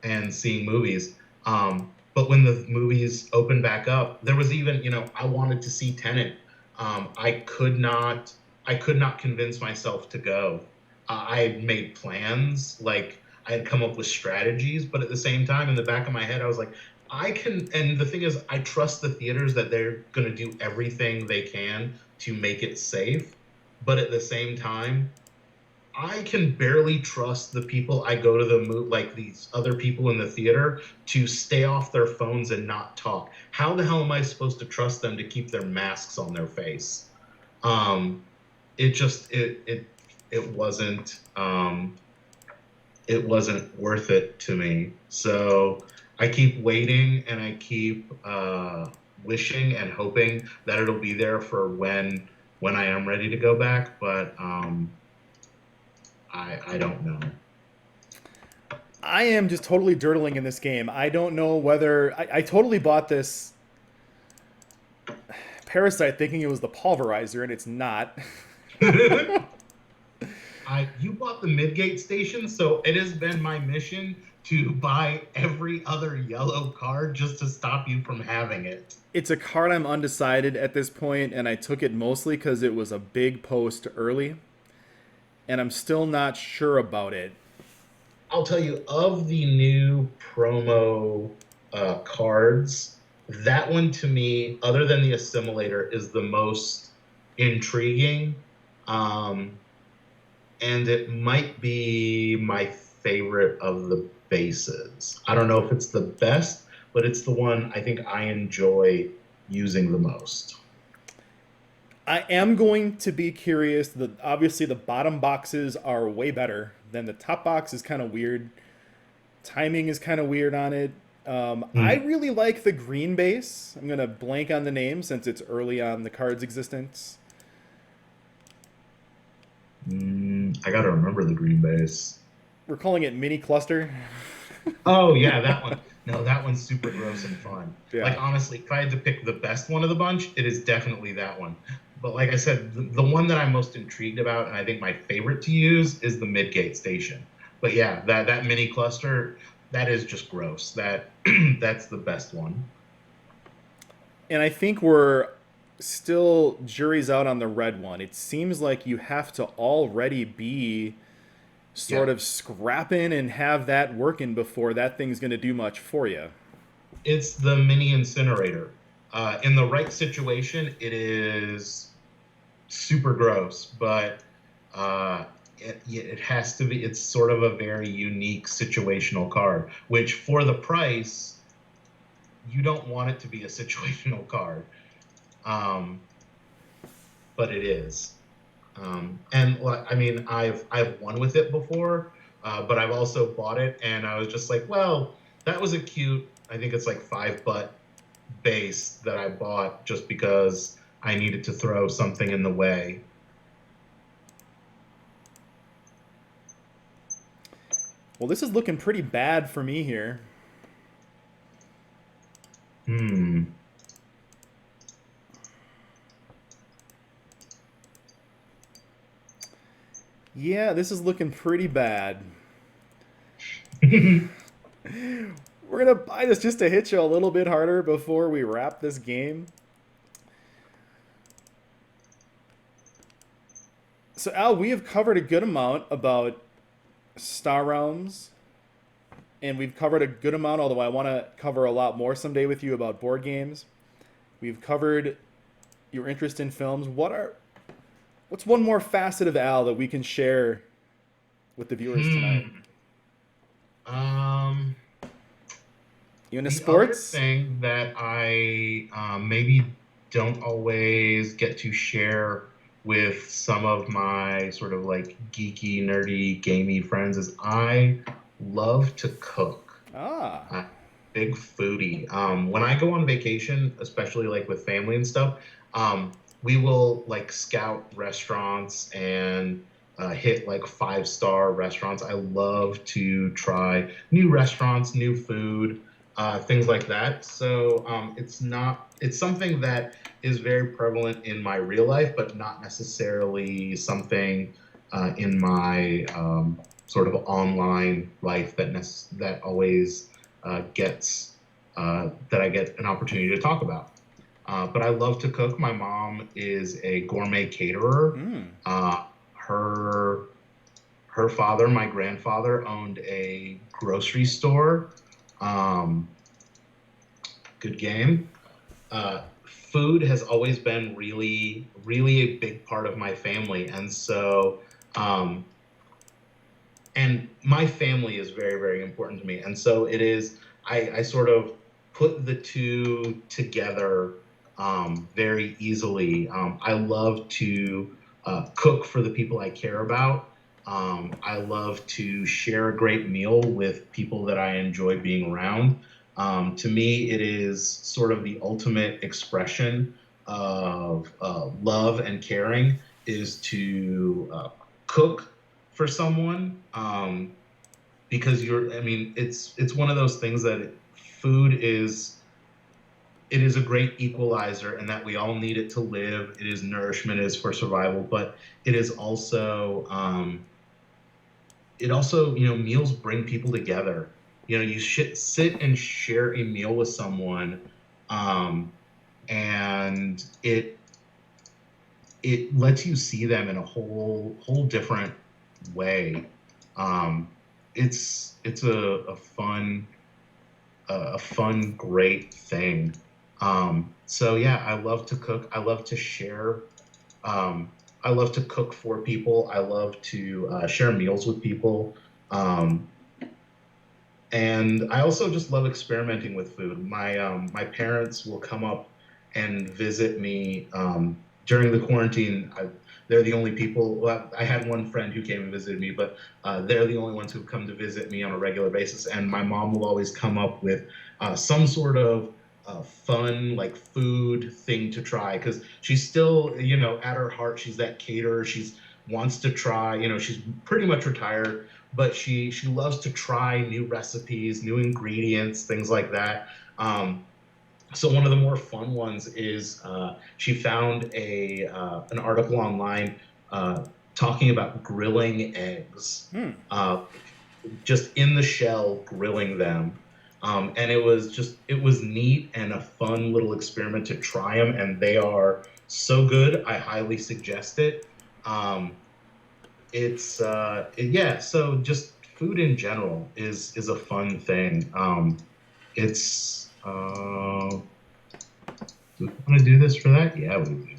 and seeing movies. But when the movies opened back up, there was even, I wanted to see Tenet. I could not convince myself to go. I had made plans, like I had come up with strategies, but at the same time, in the back of my head, I was like, I can. And the thing is, I trust the theaters that they're going to do everything they can to make it safe. But at the same time, I can barely trust the people I go to the like these other people in the theater to stay off their phones and not talk. How the hell am I supposed to trust them to keep their masks on their face? Um, it just it wasn't worth it to me. So I keep waiting and I keep wishing and hoping that it'll be there for when I am ready to go back. But I don't know. I am just totally dirtling in this game. I don't know whether I totally bought this Parasite thinking it was the pulverizer, and it's not. I you bought the Midgate station, so it has been my mission to buy every other yellow card just to stop you from having it. It's a card I'm undecided at this point, and I took it mostly because it was a big post early, and I'm still not sure about it. I'll tell you, of the new promo cards, that one to me, other than the assimilator, is the most intriguing. Um, and it might be my favorite of the bases. I don't know if it's the best, but it's the one I think I enjoy using the most. I am going to be curious. Obviously the bottom boxes are way better than the top box. Is kind of weird. Timing is kind of weird on it. I Mm, really like the green base. I'm gonna blank on the name since it's early on the card's existence. I gotta remember the green base. We're calling it mini cluster. Oh yeah, that one. No, that one's super gross and fun. Yeah. Like honestly, if I had to pick the best one of the bunch, it is definitely that one. But like I said, the one that I'm most intrigued about, and I think my favorite to use, is the Midgate station. But yeah, that mini cluster, that is just gross. That that's the best one. And I think we're still jury's out on the red one. It seems like you have to already be Yeah, sort of scrapping and have that working before that thing's going to do much for you. it's the mini incinerator. In the right situation, it is super gross, but it has to be. It's sort of a very unique situational card, which for the price, you don't want it to be a situational card, um, but it is. And I mean, I've won with it before, but I've also bought it, and I was just like, well, that was a cute. I think it's like 5 butt base that I bought just because I needed to throw something in the way. Well, this is looking pretty bad for me here. Hmm. Yeah, this is looking pretty bad. We're going to buy this just to hit you a little bit harder before we wrap this game. So, Al, we have covered a good amount about Star Realms, and we've covered a good amount, although I want to cover a lot more someday with you about board games. We've covered your interest in films. What's one more facet of Al that we can share with the viewers tonight? Hmm. Um, You into the other sports? thing that I maybe don't always get to share with some of my sort of like geeky, nerdy, gamey friends is I love to cook. Ah, I'm a big foodie. When I go on vacation, especially like with family and stuff, we will like scout restaurants and hit like 5-star restaurants. I love to try new restaurants, new food, things like that. So it's something that is very prevalent in my real life, but not necessarily something in my sort of online life that always gets that I get an opportunity to talk about. But I love to cook. My mom is a gourmet caterer. hmm. Her her father, my grandfather, owned a grocery store. Um, Good game. Food has always been really, really a big part of my family, and so um, and my family is very, very important to me. And so it is, I sort of put the two together very easily. I love to cook for the people I care about. I love to share a great meal with people that I enjoy being around. To me, it is sort of the ultimate expression of love and caring is to cook for someone, because I mean, it's one of those things that food is, it is a great equalizer, and that we all need it to live. It is nourishment, it is for survival, but it is also, it also, meals bring people together. You should sit and share a meal with someone, um, and it lets you see them in a whole different way. Um, it's a fun, great thing. So yeah, I love to cook. I love to share. Um, I love to cook for people. I love to share meals with people. Um, and I also just love experimenting with food. My parents will come up and visit me during the quarantine. They're the only people. Well, I had one friend who came and visited me, but they're the only ones who come to visit me on a regular basis. And my mom will always come up with some sort of fun, like, food thing to try, because she's still, at her heart, she's that caterer. She's wants to try. She's pretty much retired, but she loves to try new recipes, new ingredients, things like that. So one of the more fun ones is she found an article online talking about grilling eggs, Hmm. just in the shell, grilling them. And it was neat and a fun little experiment to try them, and they are so good. I highly suggest it. Um, yeah, so just food in general is a fun thing. It's Do we want to do this for that? Yeah, we do.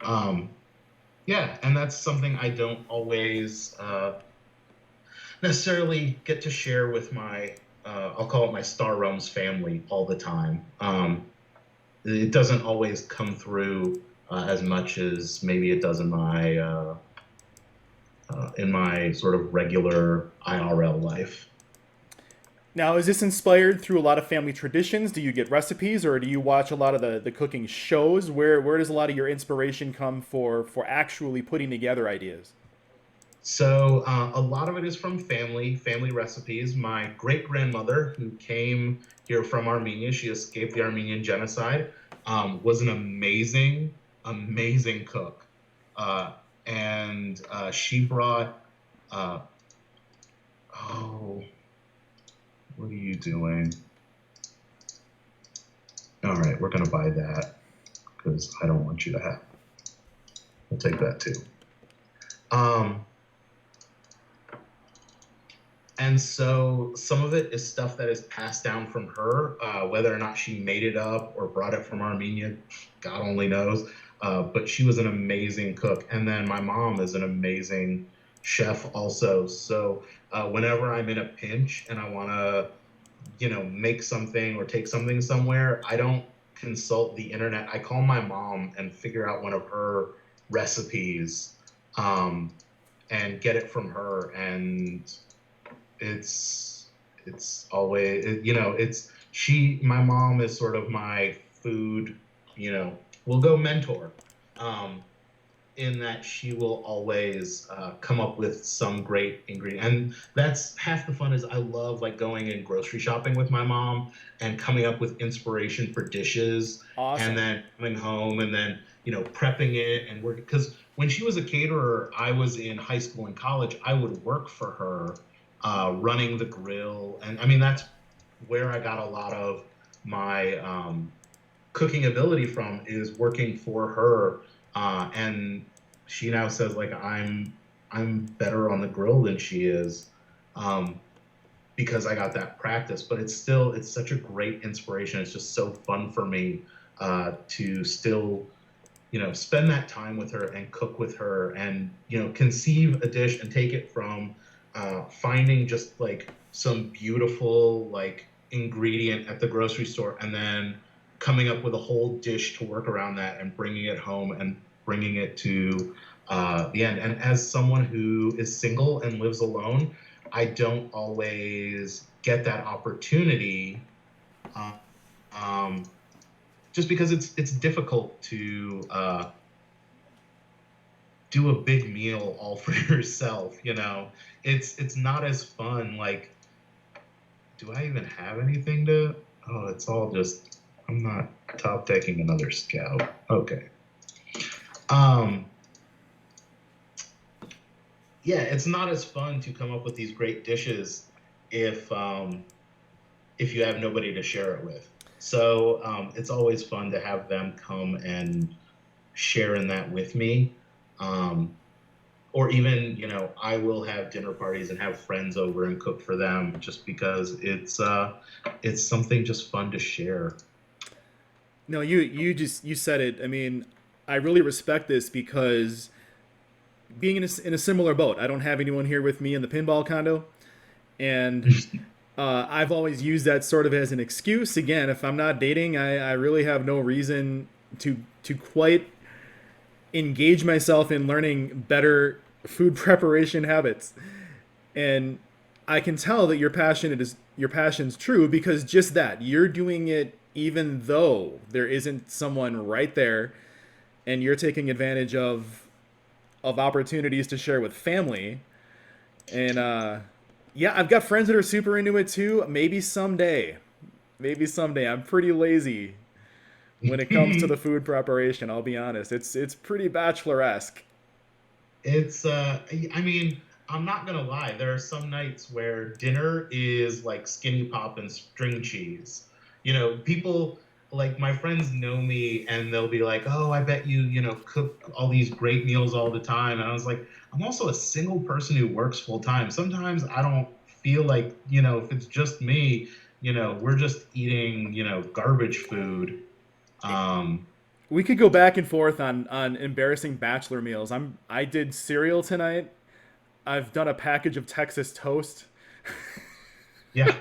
Um, yeah, and that's something I don't always necessarily get to share with my, I'll call it my Star Realms family all the time. It doesn't always come through as much as maybe it does in my sort of regular IRL life. Now, is this inspired through a lot of family traditions? Do you get recipes, or do you watch a lot of the cooking shows? Where does a lot of your inspiration come for actually putting together ideas? So a lot of it is from family recipes. My great grandmother, who came here from Armenia, she escaped the Armenian genocide, was an amazing cook, uh, and she brought. Uh, oh, what are you doing? All right, we're gonna buy that because I don't want you to have. We'll take that too. Um, And so some of it is stuff that is passed down from her, whether or not she made it up or brought it from Armenia, God only knows. But she was an amazing cook. And then my mom is an amazing chef also. So whenever I'm in a pinch and I want to, make something or take something somewhere, I don't consult the internet. I call my mom and figure out one of her recipes, um, and get it from her. And it's it's always it's my mom is sort of my food, we'll go mentor, um in that she will always come up with some great ingredient. And that's half the fun. Is I love, like, going and grocery shopping with my mom and coming up with inspiration for dishes, and Awesome. then coming home and then prepping it and working. Because when she was a caterer, I was in high school and college, I would work for her, running the grill. And I mean, that's where I got a lot of my cooking ability from, is working for her. And she now says, like, I'm better on the grill than she is, um, because I got that practice. But it's such a great inspiration. It's just so fun for me to still spend that time with her and cook with her and, conceive a dish and take it from finding just like some beautiful like ingredient at the grocery store and then coming up with a whole dish to work around that and bringing it home and bringing it to the end. And as someone who is single and lives alone, I don't always get that opportunity. Uh, um, just because it's difficult to do a big meal all for yourself. It's not as fun. Like, do I even have anything to? Oh, it's all just. I'm not top decking another scout. Okay. Um. Yeah, it's not as fun to come up with these great dishes if if you have nobody to share it with. So it's always fun to have them come and share in that with me. Um, or even, I will have dinner parties and have friends over and cook for them just because it's something just fun to share. No, you said it. I mean, I really respect this because being in a similar boat, I don't have anyone here with me in the pinball condo, and I've always used that sort of as an excuse. Again, if I'm not dating, I really have no reason to quite engage myself in learning better food preparation habits. And I can tell that your passion's true because just that you're doing it even though there isn't someone right there, and you're taking advantage of opportunities to share with family. And yeah, I've got friends that are super into it too. Maybe someday. I'm pretty lazy when it comes to the food preparation. I'll be honest. It's pretty bachelor-esque. I mean, I'm not gonna lie. There are some nights where dinner is like skinny pop and string cheese. People like my friends know me and they'll be like, "Oh, I bet you, cook all these great meals all the time." And I was like, "I'm also a single person who works full time. Sometimes I don't feel like, if it's just me, we're just eating, garbage food." Um, We could go back and forth on embarrassing bachelor meals. I did cereal tonight. I've done a package of Texas toast. yeah.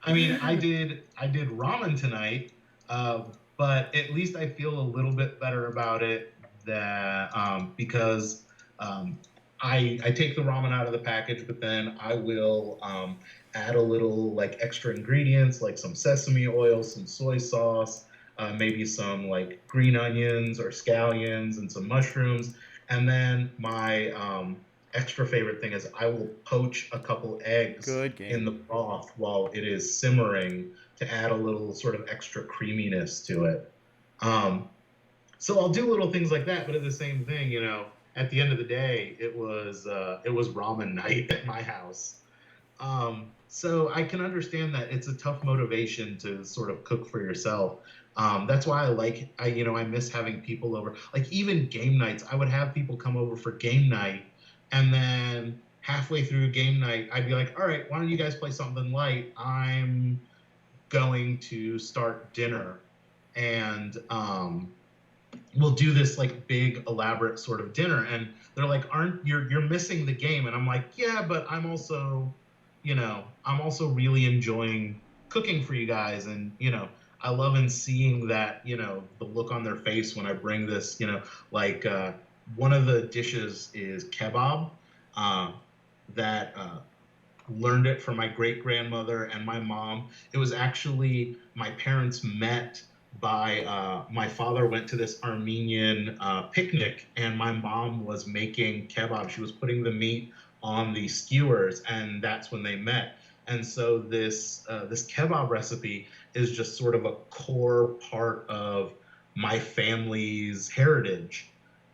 I mean, I did ramen tonight, uh, but at least I feel a little bit better about it that because um, I take the ramen out of the package, but then I will add a little like extra ingredients like some sesame oil, some soy sauce, maybe some like green onions or scallions and some mushrooms, and then my extra favorite thing is I will poach a couple eggs Good in game. the broth while it is simmering to add a little sort of extra creaminess to it. Um, so I'll do little things like that, but at the same thing, at the end of the day, it was ramen night at my house. So I can understand that it's a tough motivation to sort of cook for yourself. That's why I miss having people over. Like even game nights, I would have people come over for game night, and then halfway through game night, I'd be like, "All right, why don't you guys play something light? I'm going to start dinner." And we'll do this like big elaborate sort of dinner, and they're like, "Aren't you're missing the game?" And I'm like, "Yeah, but I'm also really enjoying cooking for you guys, and I love and seeing that, the look on their face when I bring this, like one of the dishes is kebab, uh, that learned it from my great grandmother and my mom. It was actually my parents met by my father went to this Armenian picnic, and my mom was making kebab. She was putting the meat on the skewers, and that's when they met. And so this kebab recipe is just sort of a core part of my family's heritage.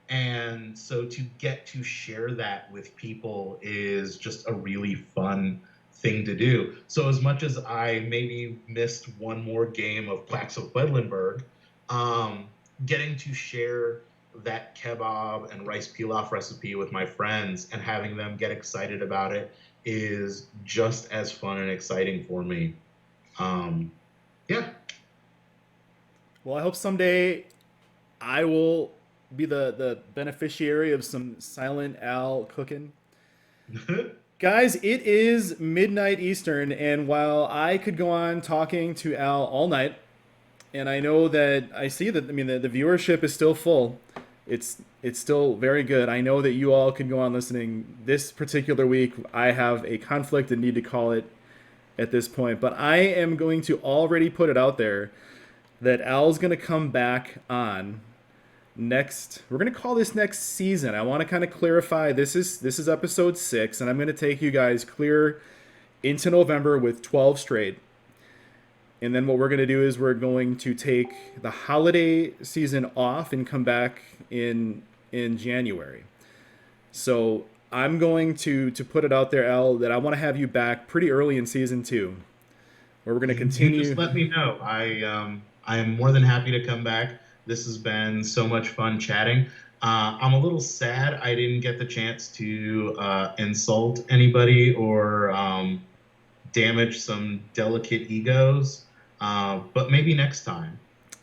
And so to get to share that with people is just a really fun thing to do. So as much as I maybe missed one more game of Plaques of Quedlinburg, um, getting to share that kebab and rice pilaf recipe with my friends and having them get excited about it is just as fun and exciting for me. Um, yeah. Well, I hope someday I will be the beneficiary of some Silent Al cooking. Guys, it is midnight Eastern, and while I could go on talking to Al all night, and I know that I see that, I mean, the viewership is still full. It's still very good. I know that you all can go on listening. This particular week, I have a conflict and need to call it at this point, but I am going to already put it out there that Al's going to come back on next. We're going to call this next season. I want to kind of clarify, this is episode 6, and I'm going to take you guys clear into November with 12 straight. And then what we're going to do is we're going to take the holiday season off and come back in January. So I'm going to put it out there, Al, that I want to have you back pretty early in season 2, where we're going to You just continue. let me know. I am more than happy to come back. This has been so much fun chatting. I'm a little sad I didn't get the chance to insult anybody or damage some delicate egos, but maybe next time.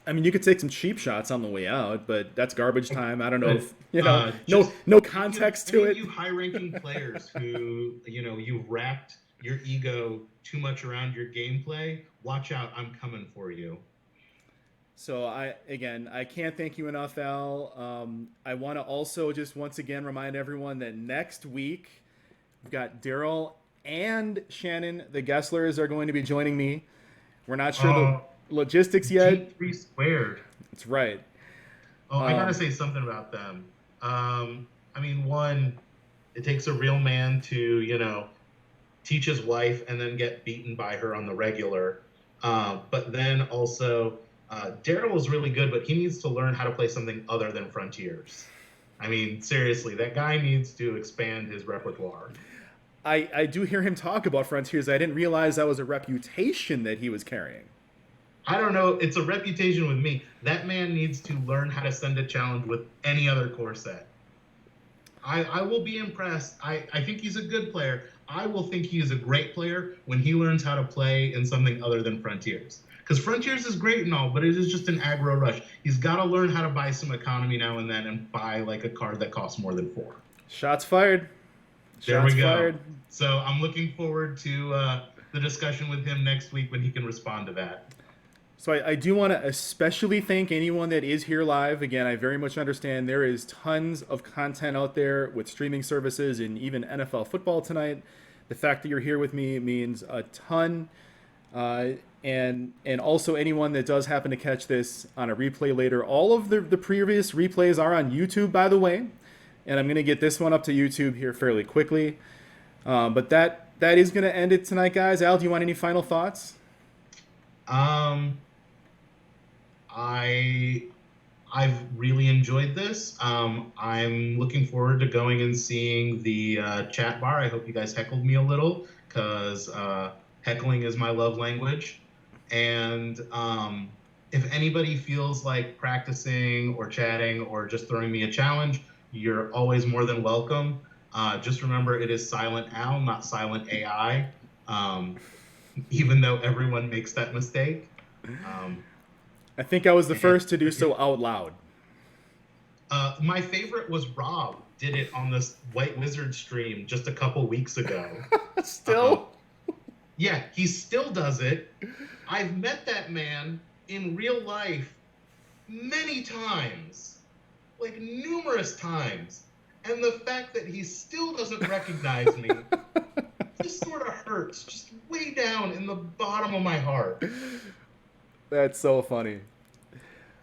I mean, you could take some cheap shots on the way out, but that's garbage time. I don't know But if no just no any of you, context to any of it. you high-ranking players who you've wrapped your ego too much around your gameplay, watch out! I'm coming for you. So I can't thank you enough, Al. I want to also just once again remind everyone that next week we've got Daryl and Shannon, the Gesslers, are going to be joining me. We're not sure the Oh, logistics yet. T3 squared. That's right. Oh, I gotta Um, say something about them. I mean, one, it takes a real man to, teach his wife and then get beaten by her on the regular. But then also, Daryl is really good, but he needs to learn how to play something other than Frontiers. I mean, seriously, that guy needs to expand his repertoire. I do hear him talk about Frontiers. I didn't realize that was a reputation that he was carrying. I don't know. It's a reputation with me. That man needs to learn how to send a challenge with any other core set. I will be impressed. I think he's a good player. I will think he is a great player when he learns how to play in something other than Frontiers. Because Frontiers is great and all, but it is just an aggro rush. He's got to learn how to buy some economy now and then and buy like a card that costs more than 4. Shots fired. There Shots we go. fired. So I'm looking forward to the discussion with him next week when he can respond to that. So I do want to especially thank anyone that is here live. Again, I very much understand there is tons of content out there with streaming services and even NFL football tonight. The fact that you're here with me means a ton. And also anyone that does happen to catch this on a replay later. All of the previous replays are on YouTube, by the way. And I'm going to get this one up to YouTube here fairly quickly. But that is going to end it tonight, guys. Al, do you want any final thoughts? Um, I I've really enjoyed this. I'm looking forward to going and seeing the chat bar. I hope you guys heckled me a little because heckling is my love language. And if anybody feels like practicing or chatting or just throwing me a challenge, you're always more than welcome. Just remember, it is Silent Al, not Silent AI, even though everyone makes that mistake. Um, I think I was the and first to do so out loud. my favorite was Rob did it on this White Wizard stream just a couple weeks ago. Uh, Still? yeah, he still does it. I've met that man in real life many times, like numerous times. And the fact that he still doesn't recognize me just sort of hurts, just way down in the bottom of my heart. That's so funny.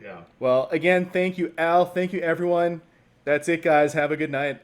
Yeah. Well, again, thank you, Al. Thank you, everyone. That's it, guys. Have a good night.